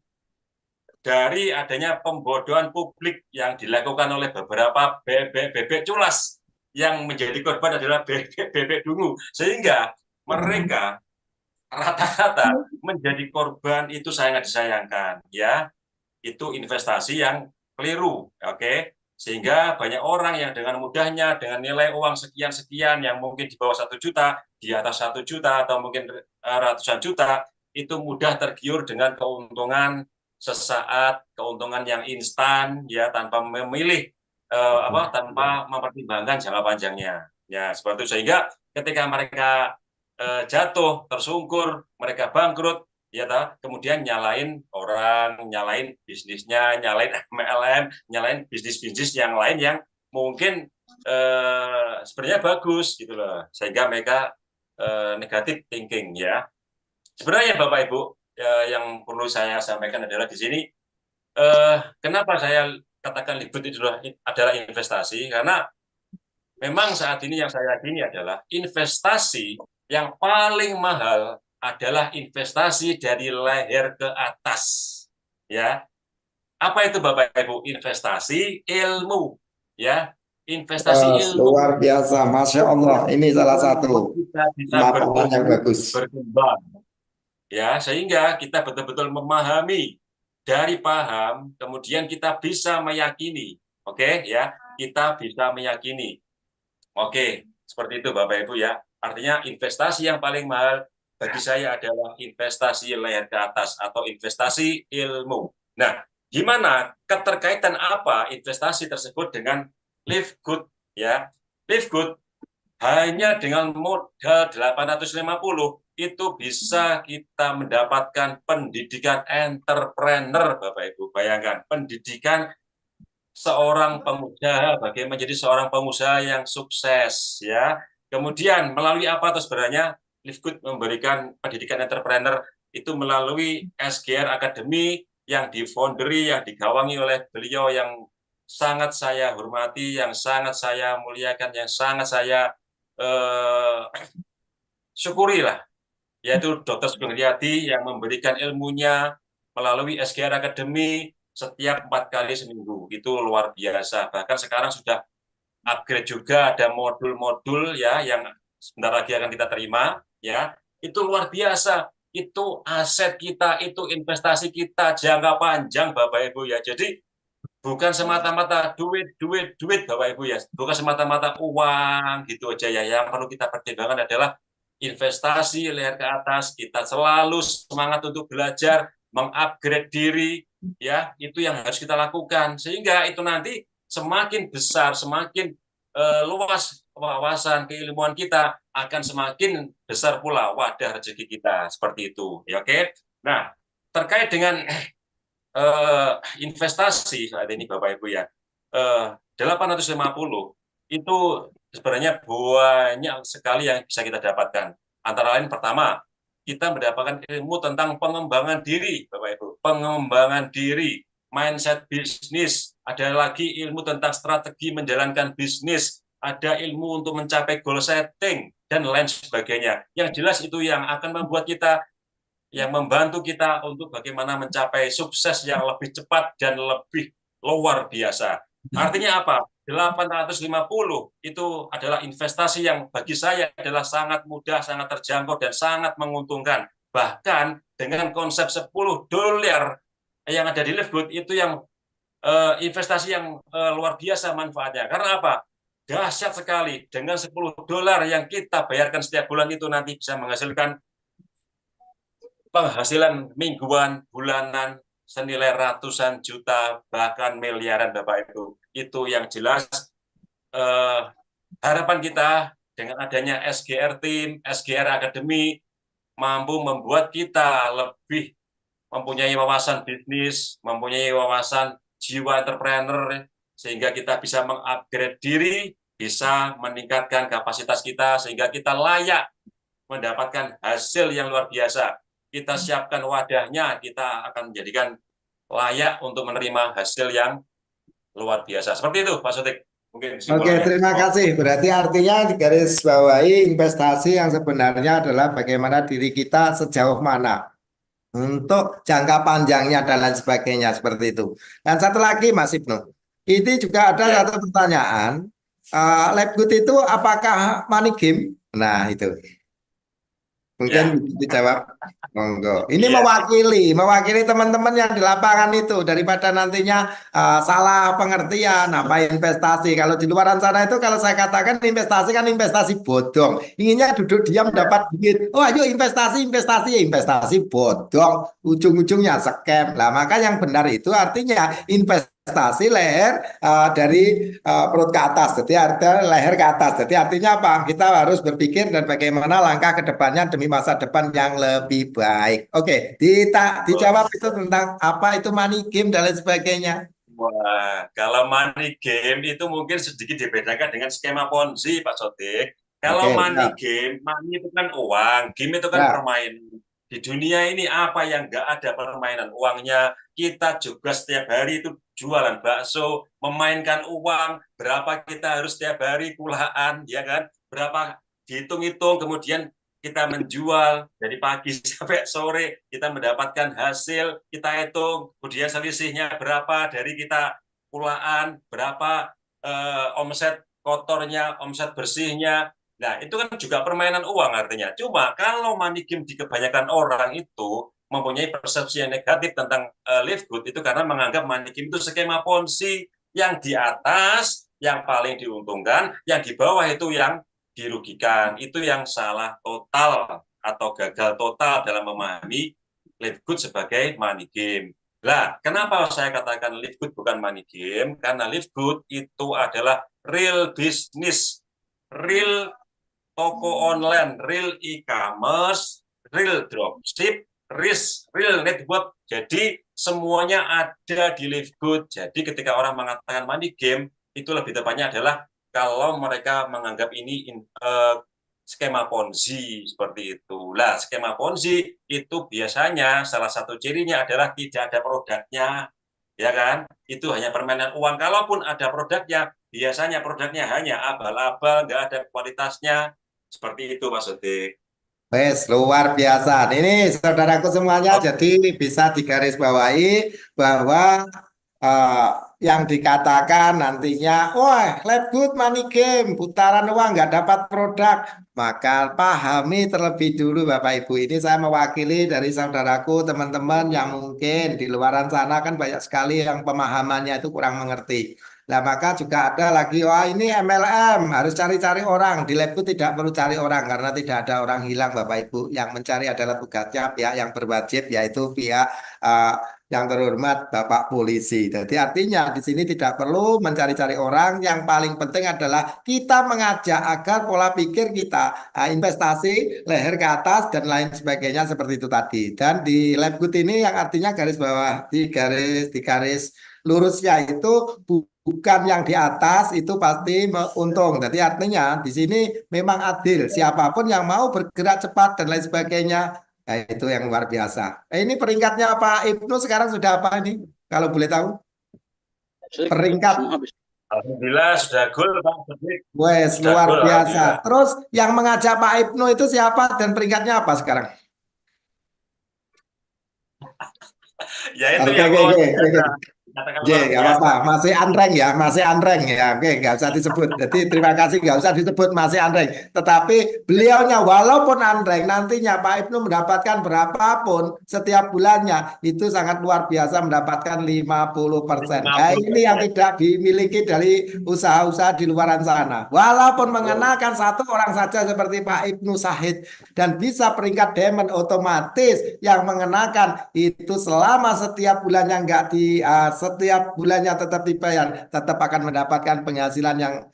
dari adanya pembodohan publik yang dilakukan oleh beberapa bebek culas, yang menjadi korban adalah bebek dungu, sehingga mereka rata-rata menjadi korban. Itu sangat disayangkan ya. Itu investasi yang keliru, oke? Sehingga banyak orang yang dengan mudahnya dengan nilai uang sekian-sekian yang mungkin di bawah 1 juta, di atas 1 juta atau mungkin ratusan juta, itu mudah tergiur dengan keuntungan sesaat, keuntungan yang instan ya, tanpa memilih tanpa mempertimbangkan jangka panjangnya. Ya, seperti itu. Sehingga ketika mereka jatuh, tersungkur, mereka bangkrut, ya kemudian nyalain orang, nyalain bisnisnya, nyalain MLM, nyalain bisnis-bisnis yang lain yang mungkin sebenarnya bagus gitu loh, sehingga mereka negatif thinking ya. Sebenarnya Bapak Ibu, yang perlu saya sampaikan adalah di sini kenapa saya katakan Livegood itu adalah investasi, karena memang saat ini yang saya yakini adalah investasi yang paling mahal adalah investasi dari leher ke atas. Ya, apa itu Bapak Ibu? Investasi ilmu, ya, investasi ilmu. Luar biasa, Masya Allah. Ini salah satu bisa pemaparan yang bagus. berkembang, ya, sehingga kita betul-betul memahami, dari paham, kemudian kita bisa meyakini, oke, ya, kita bisa meyakini, oke, seperti itu Bapak Ibu ya. Artinya investasi yang paling mahal bagi saya adalah investasi leher ke atas atau investasi ilmu. Nah, gimana keterkaitan apa investasi tersebut dengan Livegood ya? Livegood hanya dengan modal 850 itu bisa kita mendapatkan pendidikan entrepreneur, Bapak Ibu. Bayangkan, pendidikan seorang pengusaha, bagaimana menjadi seorang pengusaha yang sukses ya. Kemudian melalui apa tuh sebenarnya Livegood memberikan pendidikan entrepreneur itu melalui SGR Academy yang difounderi, yang digawangi oleh beliau yang sangat saya hormati, yang sangat saya muliakan, yang sangat saya syukuri lah, yaitu Dr. Sugeng Riyadi yang memberikan ilmunya melalui SGR Academy setiap 4 kali seminggu. Itu luar biasa. Bahkan sekarang sudah upgrade juga, ada modul-modul ya yang sebentar lagi akan kita terima ya. Itu luar biasa. Itu aset kita, itu investasi kita jangka panjang Bapak Ibu ya. Jadi bukan semata-mata duit Bapak Ibu ya. Bukan semata-mata uang gitu aja ya. Yang perlu kita pertimbangkan adalah investasi leher ke atas. Kita selalu semangat untuk belajar, mengupgrade diri ya. Itu yang harus kita lakukan, sehingga itu nanti semakin besar, semakin luas wawasan keilmuan kita, akan semakin besar pula wadah rezeki kita, seperti itu ya. Oke. Nah, terkait dengan investasi saat ini Bapak Ibu ya, 850 itu sebenarnya banyak sekali yang bisa kita dapatkan. Antara lain pertama, kita mendapatkan ilmu tentang pengembangan diri Bapak Ibu. pengembangan diri, mindset bisnis, ada lagi ilmu tentang strategi menjalankan bisnis, ada ilmu untuk mencapai goal setting, dan lain sebagainya. Yang jelas itu yang akan membuat kita, yang membantu kita untuk bagaimana mencapai sukses yang lebih cepat dan lebih luar biasa. Artinya apa? 850 itu adalah investasi yang bagi saya adalah sangat mudah, sangat terjangkau, dan sangat menguntungkan. Bahkan dengan konsep $10 yang ada di Livegood itu yang investasi yang luar biasa manfaatnya. Karena apa? Dahsyat sekali. Dengan $10 yang kita bayarkan setiap bulan itu nanti bisa menghasilkan penghasilan mingguan, bulanan, senilai ratusan juta, bahkan miliaran, Bapak Ibu. Itu yang jelas harapan kita dengan adanya SGR Team, SGR Academy, mampu membuat kita lebih mempunyai wawasan bisnis, mempunyai wawasan jiwa entrepreneur, sehingga kita bisa mengupgrade diri, bisa meningkatkan kapasitas kita, sehingga kita layak mendapatkan hasil yang luar biasa. Kita siapkan wadahnya, kita akan menjadikan layak untuk menerima hasil yang luar biasa. Seperti itu, Pak Sodik. Mungkin Oke, terima kasih. Berarti artinya digaris bawahi investasi yang sebenarnya adalah bagaimana diri kita sejauh mana untuk jangka panjangnya dan lain sebagainya seperti itu. Dan satu lagi Mas Ibnu, ini juga ada satu pertanyaan. Livegood itu apakah money game? Nah itu. Mungkin dijawab, monggo. Ini mewakili teman-teman yang di lapangan itu, daripada nantinya salah pengertian apa investasi. Kalau di luaran sana itu, kalau saya katakan investasi kan investasi bodong. Inginnya duduk diam dapat duit. Oh ayo investasi bodong. Ujung-ujungnya scam. Lah maka yang benar itu artinya investasi leher dari perut ke atas, jadi ada leher ke atas. Jadi artinya apa? Kita harus berpikir dan bagaimana langkah ke depannya demi masa depan yang lebih baik. Oke, dijawab itu tentang apa itu money game dan lain sebagainya. Wah, kalau money game itu mungkin sedikit dibedakan dengan skema Ponzi, Pak Sodik. Kalau money game, money itu kan uang, game itu kan permainan. Di dunia ini apa yang nggak ada permainan uangnya? Kita juga setiap hari itu jualan bakso, memainkan uang, berapa kita harus setiap hari kulaan, ya kan? Berapa dihitung-hitung, kemudian kita menjual dari pagi sampai sore, kita mendapatkan hasil, kita hitung, kemudian selisihnya berapa dari kita kulaan, berapa omset kotornya, omset bersihnya. Nah, itu kan juga permainan uang artinya. Cuma kalau money game di kebanyakan orang itu mempunyai persepsi yang negatif tentang Livegood itu karena menganggap money game itu skema Ponzi, yang di atas yang paling diuntungkan, yang di bawah itu yang dirugikan. Itu yang salah total atau gagal total dalam memahami Livegood sebagai money game. Nah, kenapa saya katakan Livegood bukan money game? Karena Livegood itu adalah real business, real toko online, real e-commerce, real dropship, real network. Jadi semuanya ada di Livegood. Jadi ketika orang mengatakan money game, itu lebih tepatnya adalah kalau mereka menganggap ini skema Ponzi seperti itu. Lah, skema Ponzi itu biasanya salah satu cirinya adalah tidak ada produknya, ya kan? Itu hanya permainan uang. Kalaupun ada produknya, biasanya produknya hanya abal-abal, nggak ada kualitasnya. Seperti itu, Pak Sodik. Wes, luar biasa. Ini saudaraku semuanya, jadi bisa digarisbawahi bahwa yang dikatakan nantinya, wah, Livegood money game, putaran uang nggak dapat produk, maka pahami terlebih dulu Bapak Ibu. Ini saya mewakili dari saudaraku, teman-teman yang mungkin di luaran sana kan banyak sekali yang pemahamannya itu kurang mengerti. Nah, maka juga ada lagi, wah ini MLM, harus cari-cari orang. Di Livegood tidak perlu cari orang, karena tidak ada orang hilang Bapak Ibu. Yang mencari adalah tugasnya pihak yang berwajib, yaitu pihak yang terhormat Bapak Polisi. Jadi artinya di sini tidak perlu mencari-cari orang, yang paling penting adalah kita mengajak agar pola pikir kita investasi leher ke atas dan lain sebagainya seperti itu tadi. Dan di Livegood ini yang artinya garis bawah, di garis lurusnya itu bukan yang di atas itu pasti untung. Jadi artinya di sini memang adil. Siapapun yang mau bergerak cepat dan lain sebagainya Nah, itu yang luar biasa. Ini peringkatnya Pak Ibnu sekarang sudah apa ini? Kalau boleh tahu? Sodik, Peringkat. semua habis. Alhamdulillah sudah gol Pak Sodik. Wes, Sudah luar gol, biasa. alhamdulillah. Terus yang mengajak Pak Ibnu itu siapa dan peringkatnya apa sekarang? Ya itu Oke, yang oke, mau oke, biasa. oke. Katakan Oke, luar nggak biasa. apa-apa. Masih anreng ya, masih anreng ya. Oke, nggak usah disebut. Jadi terima kasih, nggak usah disebut masih anreng. Tetapi beliaunya walaupun anreng, nantinya Pak Ibnu mendapatkan berapapun setiap bulannya itu sangat luar biasa mendapatkan 50%. Nah, ini yang tidak dimiliki dari usaha-usaha di luar sana. Walaupun mengenakan satu orang saja seperti Pak Ibnu Sahid dan bisa peringkat diamond otomatis yang mengenakan itu selama setiap bulannya nggak setiap bulannya tetap dibayar, tetap akan mendapatkan penghasilan yang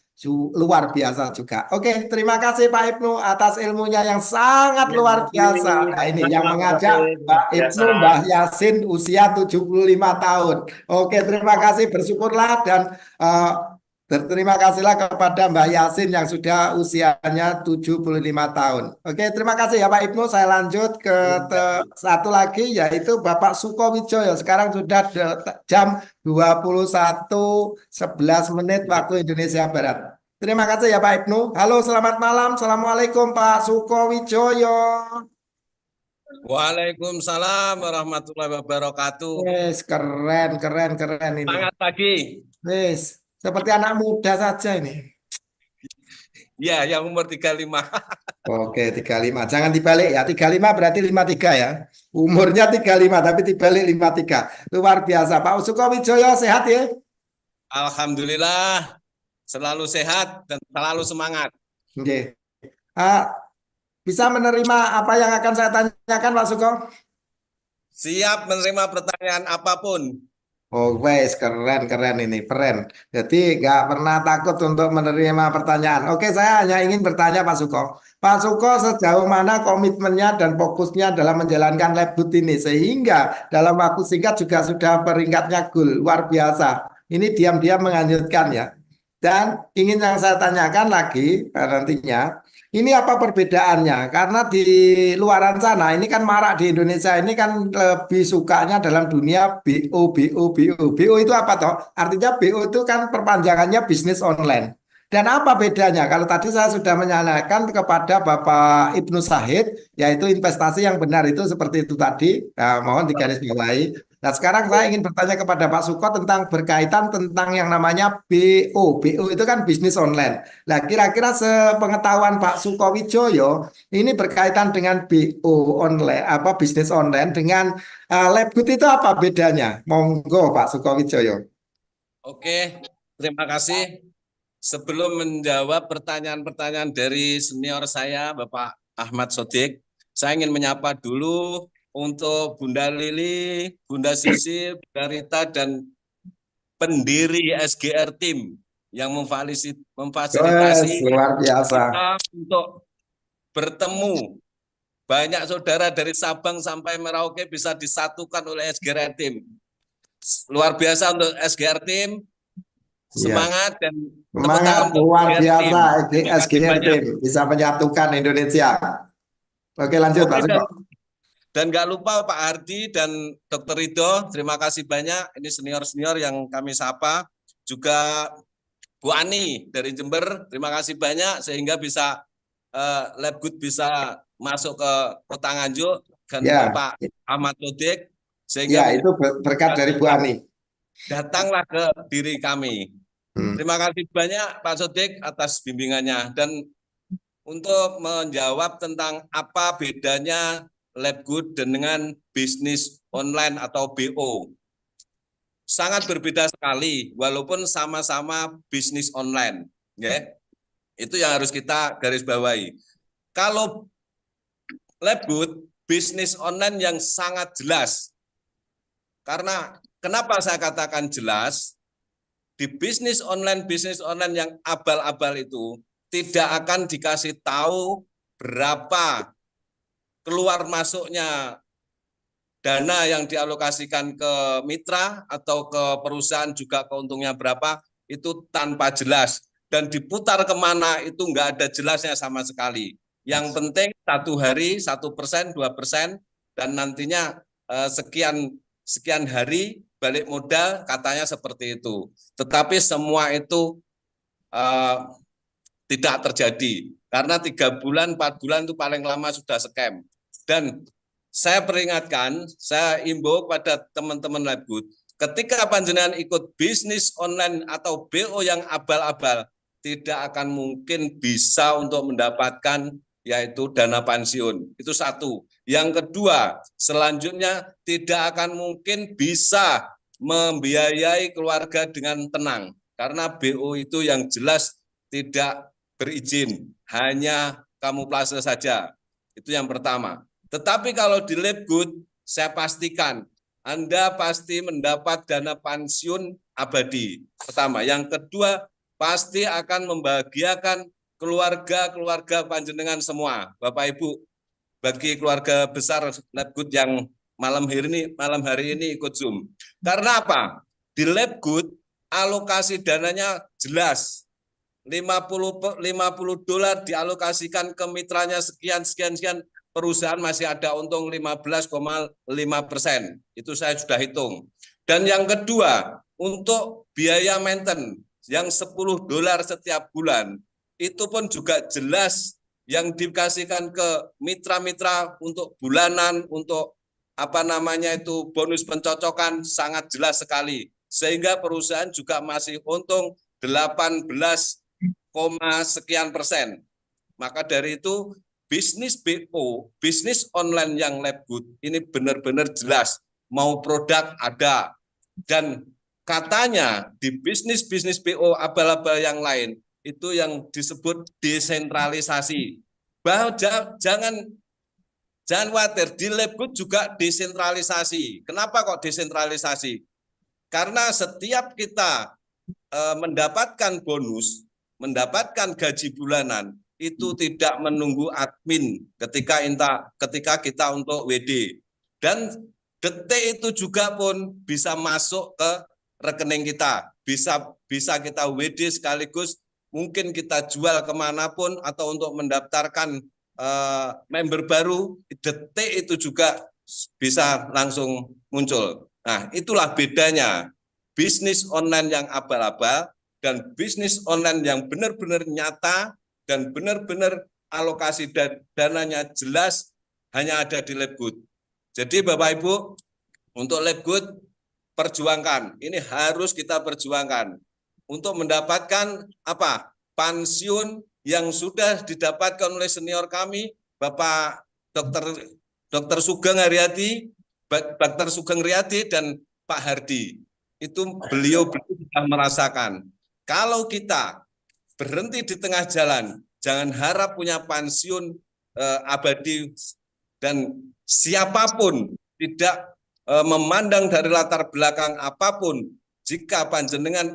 luar biasa juga. Oke, terima kasih Pak Ibnu atas ilmunya yang sangat luar biasa. Nah, ini yang mengajak Pak Ibnu Mbah Yasin usia 75 tahun. Oke, terima kasih, bersyukurlah dan berterima kasihlah kepada Mbah Yasin yang sudah usianya 75 tahun. Oke, terima kasih ya Pak Ibnu. Saya lanjut ke satu lagi yaitu Bapak Sukowijoyo. Sekarang sudah jam 21.11 waktu Indonesia Barat. Terima kasih ya Pak Ibnu. Halo, selamat malam. Assalamualaikum Pak Sukowijoyo. Waalaikumsalam warahmatullahi wabarakatuh. Wes, keren ini. Semangat pagi. Wes, seperti anak muda saja ini. Ya, yang umur 35. Oke, 35. Jangan dibalik ya. 35 berarti 53 ya. Umurnya 35 tapi dibalik 53. Luar biasa. Pak Sukowijoyo sehat ya? Alhamdulillah selalu sehat dan selalu semangat. Oke. Bisa menerima apa yang akan saya tanyakan Pak Suko? Siap menerima pertanyaan apapun. Oh, wes, keren ini, keren. Jadi nggak pernah takut untuk menerima pertanyaan. Oke, saya hanya ingin bertanya Pak Suko. Pak Suko sejauh mana komitmennya dan fokusnya dalam menjalankan Labgood ini sehingga dalam waktu singkat juga sudah peringkatnya gol, luar biasa. Ini diam-diam menganjurkan ya. Dan ingin yang saya tanyakan lagi nantinya. Ini apa perbedaannya? Karena di luaran sana ini kan marak di Indonesia ini kan lebih sukanya dalam dunia BO. BO itu apa toh? Artinya BO itu kan perpanjangannya bisnis online. Dan apa bedanya? Kalau tadi saya sudah menanyakan kepada Bapak Ibnu Sahid, yaitu investasi yang benar itu seperti itu tadi. Nah, mohon digarisbawahi. Nah, sekarang saya ingin bertanya kepada Pak Suko tentang berkaitan tentang yang namanya BO. BO itu kan bisnis online. Nah, kira-kira sepengetahuan Pak Sukowijoyo, ini berkaitan dengan BO online, apa bisnis online dengan Labgood itu apa bedanya? Monggo Pak Sukowijoyo. Oke, terima kasih. Sebelum menjawab pertanyaan-pertanyaan dari senior saya, Bapak Ahmad Sodik, saya ingin menyapa dulu untuk Bunda Lili, Bunda Sisi, Bunda Rita, dan pendiri SGR Team yang memfasilitasi luar biasa untuk bertemu. Banyak saudara dari Sabang sampai Merauke bisa disatukan oleh SGR Team. Luar biasa untuk SGR Team. Semangat dan semangat luar biasa SGR Team bisa menyatukan Indonesia. Oke, lanjut Pak Suko. Dan nggak lupa Pak Hardi dan Dr. Ridho, terima kasih banyak. Ini senior-senior yang kami sapa. Juga Bu Ani dari Jember, terima kasih banyak sehingga bisa Labgood bisa masuk ke Kota Nganjuk dan Bapak Ahmad Sodik. Sehingga itu berkat dari Bu Ani. Datanglah ke diri kami. Terima kasih banyak Pak Sodik atas bimbingannya. Dan untuk menjawab tentang apa bedanya Labgood dengan bisnis online atau BO. Sangat berbeda sekali, walaupun sama-sama bisnis online. Ya. Itu yang harus kita garis bawahi. Kalau Labgood, bisnis online yang sangat jelas. Karena kenapa saya katakan jelas? Di bisnis online yang abal-abal itu tidak akan dikasih tahu berapa keluar masuknya dana yang dialokasikan ke mitra atau ke perusahaan juga keuntungnya berapa, itu tanpa jelas. Dan diputar kemana itu nggak ada jelasnya sama sekali. Yang penting 1 hari 1%, 2%, dan nantinya sekian hari balik modal, katanya seperti itu. Tetapi semua itu tidak terjadi karena 3 bulan, 4 bulan itu paling lama sudah scam. Dan saya peringatkan, saya imbau pada teman-teman Labgood, ketika panjenengan ikut bisnis online atau BO yang abal-abal, tidak akan mungkin bisa untuk mendapatkan yaitu dana pensiun. Itu satu. Yang kedua, selanjutnya tidak akan mungkin bisa membiayai keluarga dengan tenang. Karena BO itu yang jelas tidak berizin, hanya kamuflase saja. Itu yang pertama. Tetapi kalau di Labgood, saya pastikan Anda pasti mendapat dana pensiun abadi. Pertama. Yang kedua, pasti akan membahagiakan keluarga-keluarga panjenengan semua, Bapak Ibu, bagi keluarga besar Labgood yang malam hari ini ikut Zoom. Karena apa? Di Labgood alokasi dananya jelas. 50 dolar dialokasikan ke mitranya sekian, perusahaan masih ada untung 15,5%. Itu saya sudah hitung. Dan yang kedua, untuk biaya maintenance yang 10 dolar setiap bulan, itu pun juga jelas yang dikasihkan ke mitra-mitra untuk bulanan, untuk bonus pencocokan sangat jelas sekali. Sehingga perusahaan juga masih untung 18, sekian persen. Maka dari itu bisnis BO, bisnis online yang Labgood ini benar-benar jelas, mau produk ada. Dan katanya di bisnis BO abal-abal yang lain itu yang disebut desentralisasi. Bahwa jangan khawatir, di Labgood juga desentralisasi. Kenapa kok desentralisasi? Karena setiap kita mendapatkan bonus, mendapatkan gaji bulanan, itu tidak menunggu admin ketika kita untuk WD. Dan detik itu juga pun bisa masuk ke rekening kita. Bisa kita WD sekaligus, mungkin kita jual kemanapun atau untuk mendaftarkan member baru, detik itu juga bisa langsung muncul. Nah, itulah bedanya bisnis online yang abal-abal dan bisnis online yang benar-benar nyata dan benar-benar alokasi dananya jelas hanya ada di Labgood. Jadi Bapak Ibu, untuk Labgood perjuangkan, ini harus kita perjuangkan untuk mendapatkan pensiun yang sudah didapatkan oleh senior kami, Bapak Dr. Sugeng Haryadi, Dr. Sugeng Riyadi dan Pak Hardi. Itu beliau sudah merasakan. Kalau kita berhenti di tengah jalan, jangan harap punya pensiun abadi, dan siapapun tidak memandang dari latar belakang apapun, jika panjenengan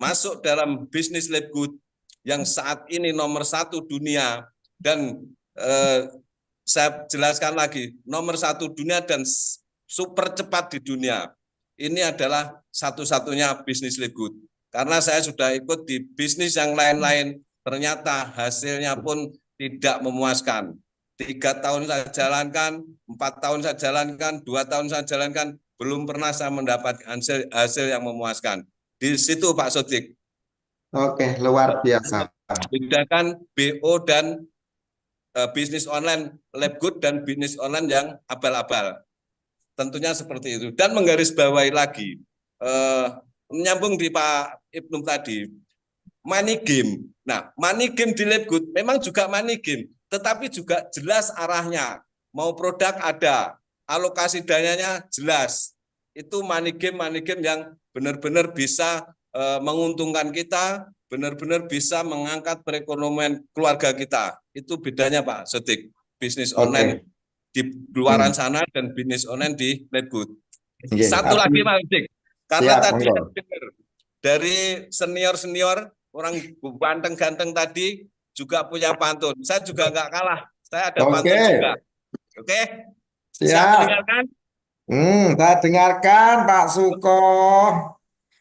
masuk dalam bisnis Labgood yang saat ini nomor 1 dunia, dan saya jelaskan lagi, nomor 1 dunia dan super cepat di dunia. Ini adalah satu-satunya bisnis Labgood. Karena saya sudah ikut di bisnis yang lain-lain, ternyata hasilnya pun tidak memuaskan. 3 tahun saya jalankan, 4 tahun saya jalankan, 2 tahun saya jalankan, belum pernah saya mendapat hasil yang memuaskan. Di situ Pak Sodik. Oke, luar biasa. Bedakan BO dan bisnis online Labgood dan bisnis online yang abal-abal. Tentunya seperti itu. Dan menggarisbawahi lagi, menyambung di Pak Ibnu tadi, money game. Nah, money game di Labgood memang juga money game, tetapi juga jelas arahnya. Mau produk ada, alokasi dananya jelas. Itu money game yang benar-benar bisa menguntungkan kita, benar-benar bisa mengangkat perekonomian keluarga kita. Itu bedanya Pak Sodik, bisnis online di luaran sana dan bisnis online di Labgood. Satu lagi Pak Sodik, karena tadi dari senior orang ganteng-ganteng tadi juga punya pantun. Saya juga nggak kalah, saya ada pantun juga. Oke? Siap mendengarkan? Saya dengarkan Pak Suko.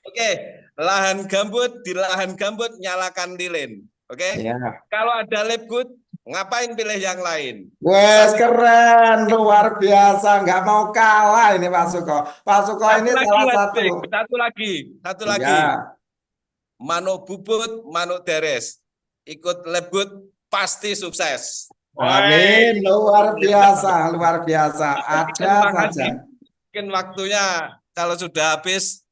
Oke, lahan gambut, di lahan gambut nyalakan lilin. Oke? Kalau ada Labgood, Ngapain pilih yang lain? Wes keren, luar biasa, nggak mau kalah ini Pak Suko. Pak Suko Satu ini lagi, salah Mas satu. Dik. Satu lagi. Ya, Manuk bubut, manuk deres. Ikut Labgood pasti sukses. amin, luar biasa, luar biasa. Ada saja. Mungkin waktunya kalau sudah habis,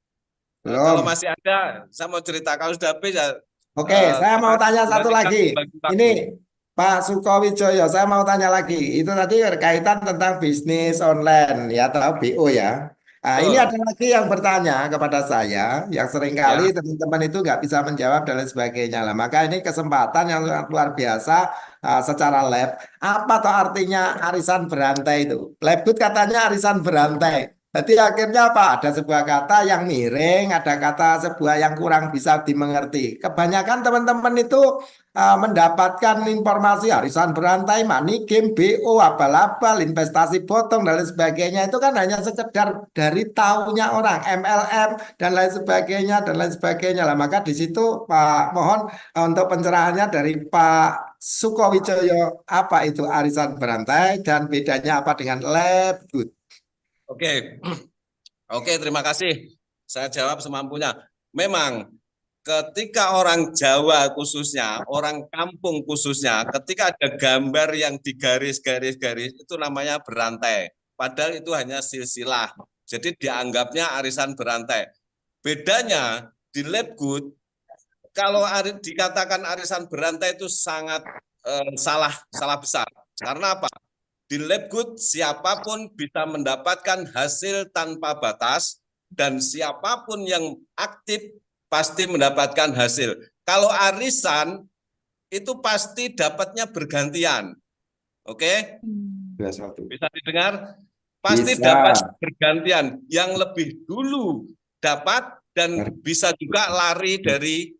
Belum. kalau masih ada, saya mau cerita. Kalau sudah habis ya. Oke, saya mau tanya satu lagi. Ini Pak Sukowijoyo, saya mau tanya lagi. Itu tadi berkaitan tentang bisnis online ya atau BO ya. Nah, ini ada lagi yang bertanya kepada saya, yang seringkali teman-teman itu nggak bisa menjawab dan lain sebagainya lah. Maka ini kesempatan yang sangat luar biasa secara lab. Apa tuh artinya arisan berantai itu? Labgood katanya arisan berantai. Jadi akhirnya apa? Ada sebuah kata yang miring, ada kata sebuah yang kurang bisa dimengerti. Kebanyakan teman-teman itu mendapatkan informasi arisan berantai, money game, BO, abal-abal, investasi potong dan lain sebagainya itu kan hanya sekedar dari taunya orang, MLM dan lain sebagainya lah. Maka di situ Pak mohon untuk pencerahannya dari Pak Sukowijoyo, apa itu arisan berantai dan bedanya apa dengan Labgood? Oke, terima kasih. Saya jawab semampunya. Memang ketika orang Jawa khususnya, orang kampung khususnya, ketika ada gambar yang digaris-garis-garis, itu namanya berantai. Padahal itu hanya silsilah. Jadi dianggapnya arisan berantai. Bedanya di Labgood, kalau dikatakan arisan berantai itu sangat salah besar. Karena apa? Di Labgood siapapun bisa mendapatkan hasil tanpa batas dan siapapun yang aktif pasti mendapatkan hasil. Kalau arisan itu pasti dapatnya bergantian. Oke? Bisa didengar? Pasti Bisa. dapat bergantian. Yang lebih dulu dapat dan bisa juga lari dari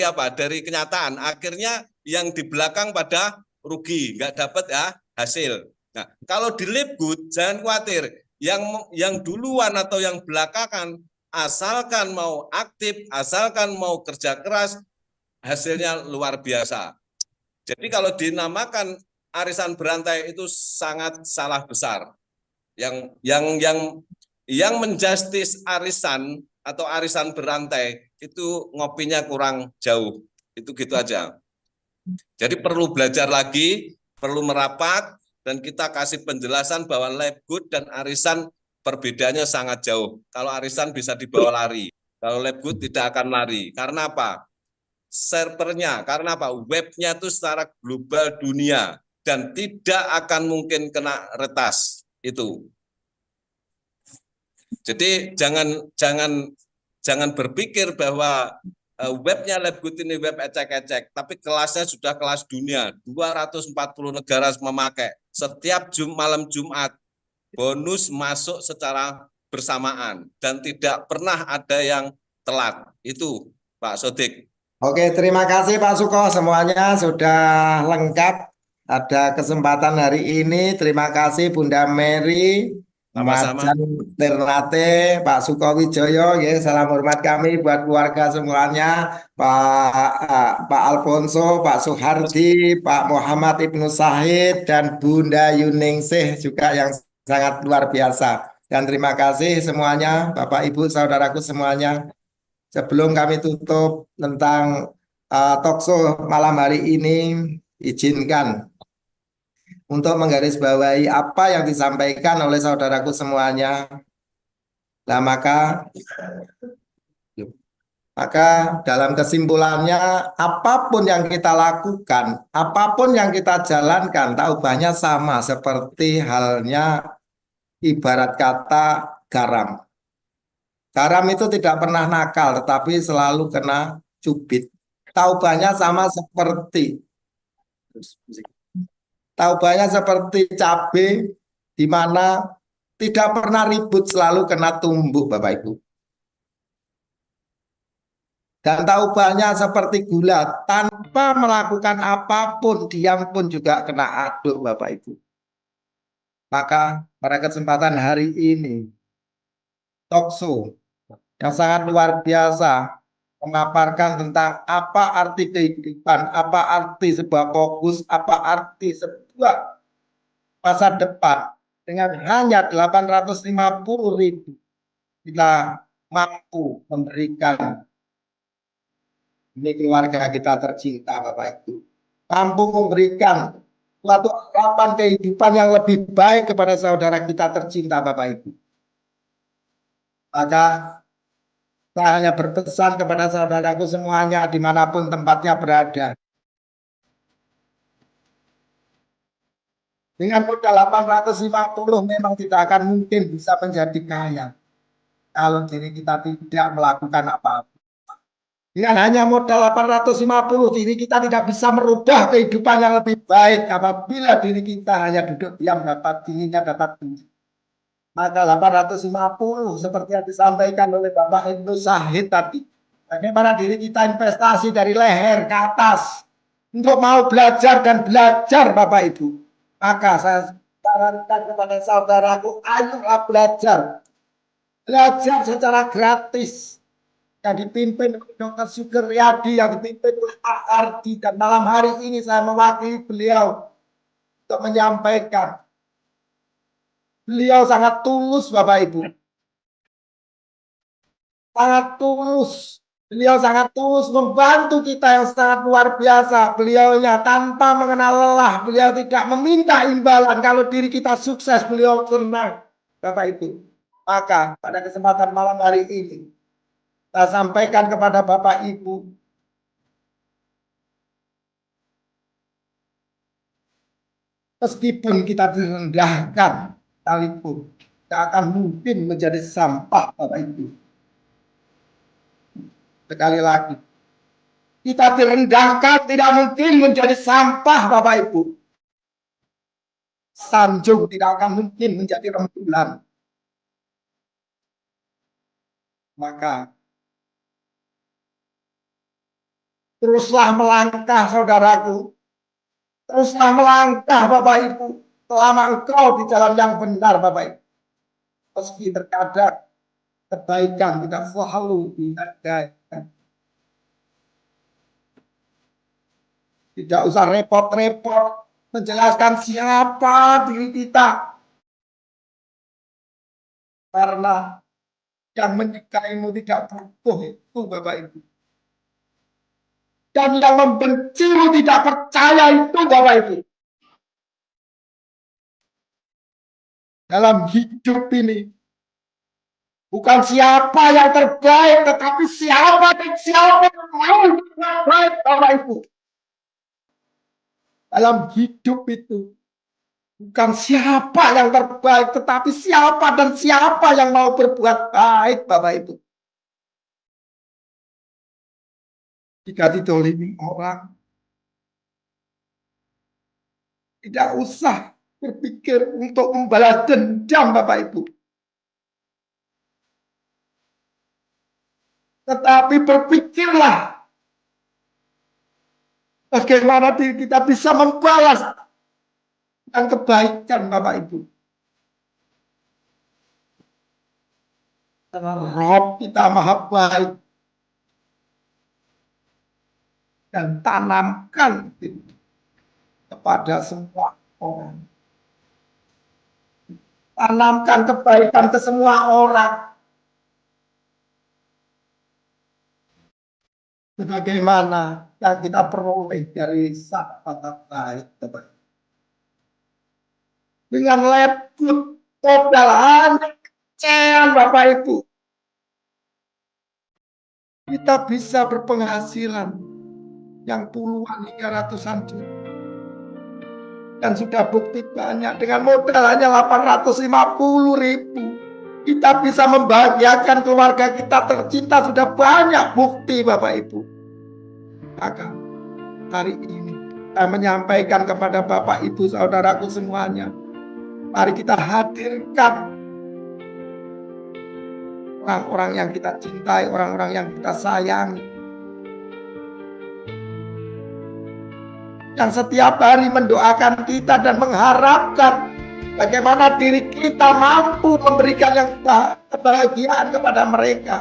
apa? Dari kenyataan. Akhirnya yang di belakang pada rugi, nggak dapat ya hasil. Nah, kalau di Labgood jangan khawatir, yang duluan atau yang belakangan asalkan mau aktif, asalkan mau kerja keras, hasilnya luar biasa. Jadi kalau dinamakan arisan berantai itu sangat salah besar. Yang menjustis arisan atau arisan berantai itu ngopinya kurang jauh. Itu gitu aja. Jadi perlu belajar lagi, perlu merapat, dan kita kasih penjelasan bahwa Labgood dan arisan perbedaannya sangat jauh. Kalau arisan bisa dibawa lari, kalau Labgood tidak akan lari. Karena apa? Servernya, karena apa? Webnya itu secara global dunia dan tidak akan mungkin kena retas itu. Jadi jangan berpikir bahwa webnya Labgood ini web ecek-ecek, tapi kelasnya sudah kelas dunia, 240 negara memakai. Setiap malam Jumat, bonus masuk secara bersamaan, dan tidak pernah ada yang telat. Itu, Pak Sodik. Oke, terima kasih Pak Suko, semuanya sudah lengkap. Ada kesempatan hari ini, terima kasih Bunda Mary, Macan Ternate, Pak Sukowijoyo, ya, salam hormat kami buat keluarga semuanya, Pak Alfonso, Pak Suhardi, Pak Muhammad Ibnu Sahid, dan Bunda Yuningsih juga yang sangat luar biasa. Dan terima kasih semuanya, Bapak Ibu, saudaraku semuanya. Sebelum kami tutup tentang talkshow malam hari ini, izinkan untuk menggarisbawahi apa yang disampaikan oleh saudaraku semuanya. Nah, maka dalam kesimpulannya, apapun yang kita lakukan, apapun yang kita jalankan, tak ubahnya sama seperti halnya ibarat kata garam. Garam itu tidak pernah nakal, tetapi selalu kena cubit. Taubahnya sama seperti cabai, di mana tidak pernah ribut, selalu kena tumbuk, Bapak Ibu. Dan taubahnya seperti gula, tanpa melakukan apapun, diam pun juga kena aduk, Bapak Ibu. Maka pada kesempatan hari ini, talkshow yang sangat luar biasa, memaparkan tentang apa arti kehidupan, apa arti sebuah fokus, apa arti sebuah masa depan. Dengan hanya 850.000 kita mampu memberikan ini keluarga kita tercinta Bapak Ibu, mampu memberikan suatu harapan kehidupan yang lebih baik kepada saudara kita tercinta Bapak Ibu. Maka saya hanya berpesan kepada saudaraku semuanya dimanapun tempatnya berada. Dengan modal 850 memang tidak akan mungkin bisa menjadi kaya kalau diri kita tidak melakukan apa-apa. Dengan hanya modal 850 diri kita tidak bisa merubah kehidupan yang lebih baik apabila diri kita hanya duduk diam dapat dinginnya dapat tinggi. Maka 850 seperti yang disampaikan oleh Bapak Ibnu Syahid tadi, bagaimana diri kita investasi dari leher ke atas untuk mau belajar dan belajar Bapak Ibu. Maka saya sarankan kepada saudaraku, ayolah belajar. Belajar secara gratis. Yang dipimpin oleh Dr. Sugiryadi, yang dipimpin oleh Pak Ardi, dan malam hari ini saya mewakili beliau untuk menyampaikan. Beliau sangat tulus Bapak Ibu. Sangat tulus. Beliau sangat tulus membantu kita yang sangat luar biasa. Beliaunya tanpa mengenal lelah. Beliau tidak meminta imbalan. Kalau diri kita sukses, beliau senang Bapak Ibu. Maka pada kesempatan malam hari ini, saya sampaikan kepada Bapak Ibu, meskipun kita direndahkan, sekalipun tidak akan mungkin menjadi sampah Bapak Ibu. Sekali lagi, kita direndahkan tidak mungkin menjadi sampah Bapak Ibu. Sanjung tidak akan mungkin menjadi rembulan. Maka teruslah melangkah saudaraku. Teruslah melangkah Bapak Ibu. Selama engkau di jalan yang benar Bapak Ibu. Meski terkadang kebaikan tidak selalu dihargai. Tidak usah repot-repot menjelaskan siapa diri kita. Karena yang menyukaimu tidak butuh itu Bapak Ibu. Dan yang membencimu tidak percaya itu Bapak Ibu. Dalam hidup ini, bukan siapa yang terbaik, tetapi siapa yang mau terbaik Bapak Ibu. Dalam hidup itu, bukan siapa yang terbaik, tetapi siapa dan siapa yang mau berbuat baik Bapak Ibu. Jika didolimi orang, tidak usah berpikir untuk membalas dendam Bapak Ibu. Tetapi berpikirlah bagaimana diri kita bisa membalas dengan kebaikan Bapak Ibu. Karena Rob kita maha baik. Dan tanamkan kepada semua orang. Tanamkan kebaikan ke semua orang. Sebagaimana yang kita peroleh dari sahabat baik. Dengan lebut modal hanya kecean Bapak Ibu. Kita bisa berpenghasilan yang puluhan hingga ratusan juta. Dan sudah bukti banyak dengan modal hanya 850.000. Kita bisa membahagiakan keluarga kita tercinta, sudah banyak bukti Bapak Ibu. Maka hari ini saya menyampaikan kepada Bapak Ibu saudaraku semuanya, mari kita hadirkan orang-orang yang kita cintai, orang-orang yang kita sayangi, yang setiap hari mendoakan kita dan mengharapkan bagaimana diri kita mampu memberikan yang kebahagiaan kepada mereka.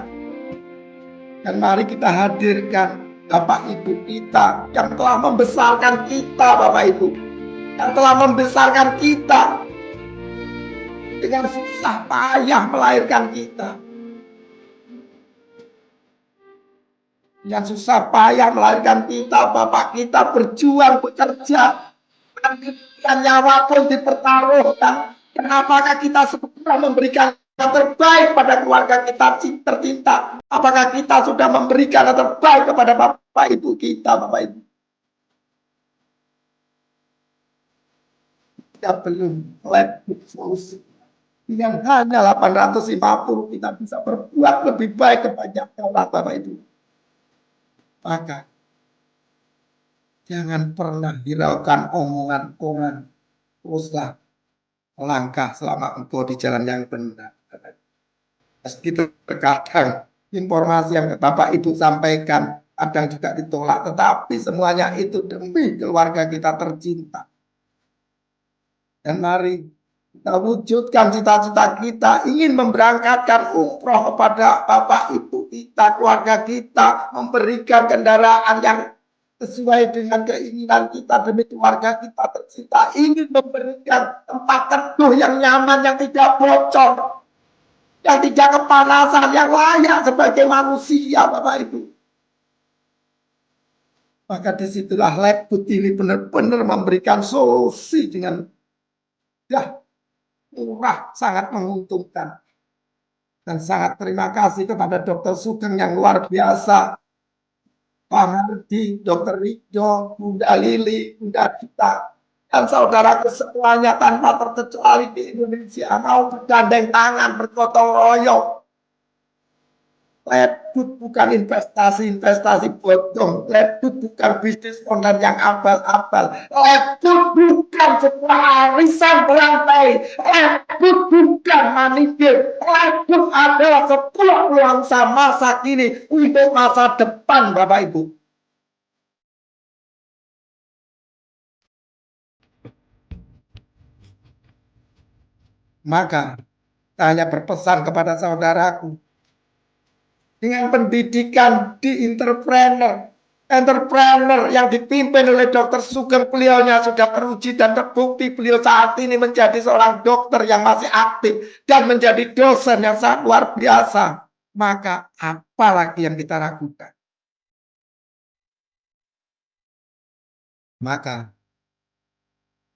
Dan mari kita hadirkan Bapak Ibu kita yang telah membesarkan kita, Bapak Ibu, yang telah membesarkan kita dengan susah payah melahirkan kita, yang susah payah melahirkan kita. Bapak kita berjuang bekerja, dan nyawa pun dipertaruhkan. Apakah kita segera memberikan yang terbaik pada keluarga kita tercinta? Apakah kita sudah memberikan yang terbaik kepada Bapak Ibu kita, Bapak Ibu? Kita belum. Lab solusi yang hanya 850 kita bisa berbuat lebih baik kepada orang, Bapak Ibu. Maka jangan pernah hiraukan omongan orang. Teruslah langkah selama engkau di jalan yang benar. Meski terkadang informasi yang Bapak Ibu sampaikan kadang juga ditolak, tetapi semuanya itu demi keluarga kita tercinta. Dan mari kita wujudkan cita-cita kita, ingin memberangkatkan umroh kepada Bapak Ibu kita, keluarga kita, memberikan kendaraan yang sesuai dengan keinginan kita demi keluarga kita tercinta, ingin memberikan tempat teduh yang nyaman, yang tidak bocor, yang tidak kepanasan, yang layak sebagai manusia, Bapak Ibu. Maka disitulah Labgood ini benar-benar memberikan solusi dengan murah, sangat menguntungkan. Dan sangat terima kasih kepada Dr. Sugeng yang luar biasa, Pak Hardi, Dr. Ridho, Bunda Lili, Bunda Dita, dan saudaraku semuanya tanpa terkecuali di Indonesia mau bergandeng tangan, bergotong royong. Labgood bukan investasi bodong. Labgood bukan bisnis online yang abal-abal. Labgood bukan sebuah arisan berantai. Labgood bukan money game. Labgood adalah sebuah nuansa masa kini untuk masa depan, Bapak Ibu. Maka saya hanya berpesan kepada saudaraku, dengan pendidikan di entrepreneur yang dipimpin oleh Dr. Sugeng, beliaunya sudah teruji dan terbukti. Beliau saat ini menjadi seorang dokter yang masih aktif dan menjadi dosen yang sangat luar biasa. Maka apa lagi yang kita ragukan? Maka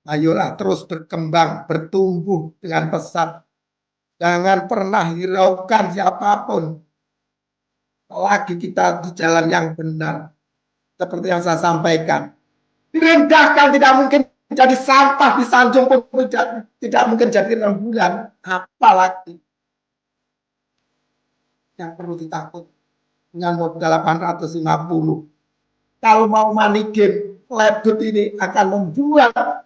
ayolah terus berkembang, bertumbuh dengan pesat. Jangan pernah hiraukan siapapun. Lagi kita di jalan yang benar. Seperti yang saya sampaikan. Direndahkan tidak mungkin jadi sampah, disanjung pun tidak mungkin jadi rembulan. Apalagi yang perlu ditakut dengan modal 850. Kalau mau money game, Labgood ini akan membuat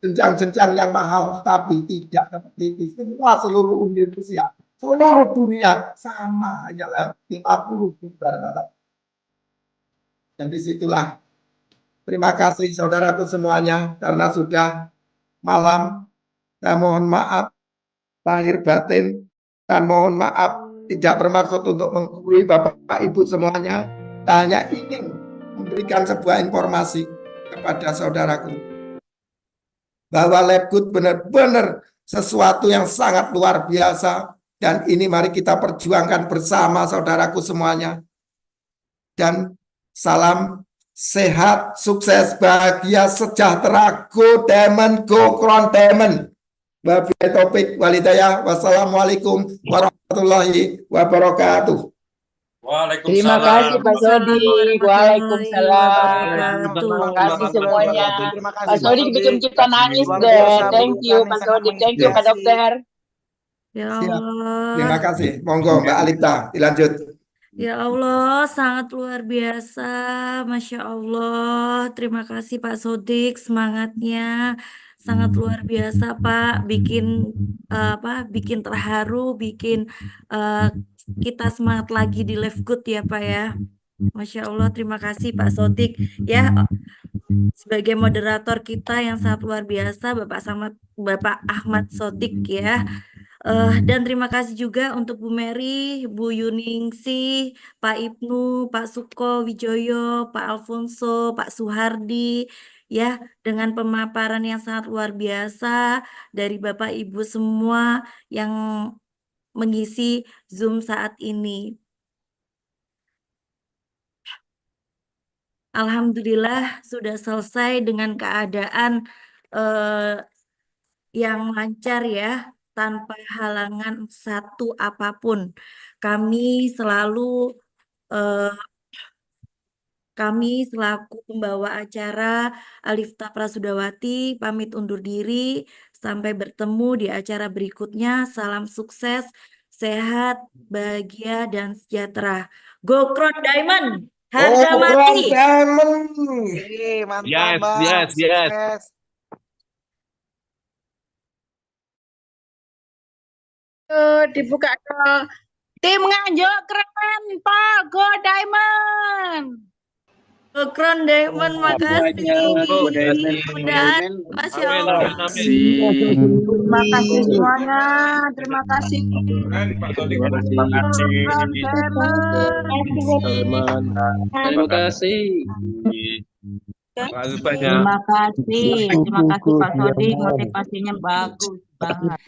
jenjang-jenjang yang mahal, tapi tidak seperti ini. Semua seluruh Indonesia, seluruh dunia sama hanya 50 juta. Dan disitulah terima kasih saudaraku semuanya, karena sudah malam. Saya mohon maaf lahir batin dan mohon maaf tidak bermaksud untuk menggurui Bapak Ibu semuanya. Saya hanya ingin memberikan sebuah informasi kepada saudaraku bahwa Labgood benar-benar sesuatu yang sangat luar biasa. Dan ini mari kita perjuangkan bersama saudaraku semuanya. Dan salam sehat, sukses, bahagia, sejahtera. Go Diamond, go Crown Diamond. Wabillahi taufik walhidayah. Wassalamualaikum warahmatullahi wabarakatuh. Waalaikumsalam. Terima kasih Pak Sodik. Waalaikumsalam. Terima kasih semuanya. Pak Sodik bikin kita nangis deh. Thank you Pak Sodik. Thank you Pak Dokter. Ya Siap. Allah. Terima kasih. Monggo Mbak Alita, dilanjut. Ya Allah, sangat luar biasa. Masya Allah. Terima kasih Pak Sodik, semangatnya sangat luar biasa Pak. Bikin terharu, bikin kita semangat lagi di Labgood ya Pak ya. Masya Allah, terima kasih Pak Sodik ya, sebagai moderator kita yang sangat luar biasa, Bapak Ahmad Sodik ya. Dan terima kasih juga untuk Bu Mary, Bu Yuningsih, Pak Ibnu, Pak Suko Wijoyo, Pak Alfonso, Pak Suhardi, ya, dengan pemaparan yang sangat luar biasa dari Bapak Ibu semua yang mengisi Zoom saat ini. Alhamdulillah sudah selesai dengan keadaan yang lancar ya, tanpa halangan satu apapun. Kami selaku pembawa acara Alifta Prasudawati pamit undur diri. Sampai bertemu di acara berikutnya. Salam sukses, sehat, bahagia, dan sejahtera. Go Crown Diamond! Harga mati! Diamond. Mantap, Bang. Sukses. Dibuka dong. Tim Nganjuk keren, Pak. Go Diamond. Go Crown Diamond, makasih. Mudah, Masya Allah. Terima kasih semuanya. Terima kasih. Terima kasih. Terima kasih. Terima kasih banyak. Terima kasih Pak Sodik, motivasinya bagus banget.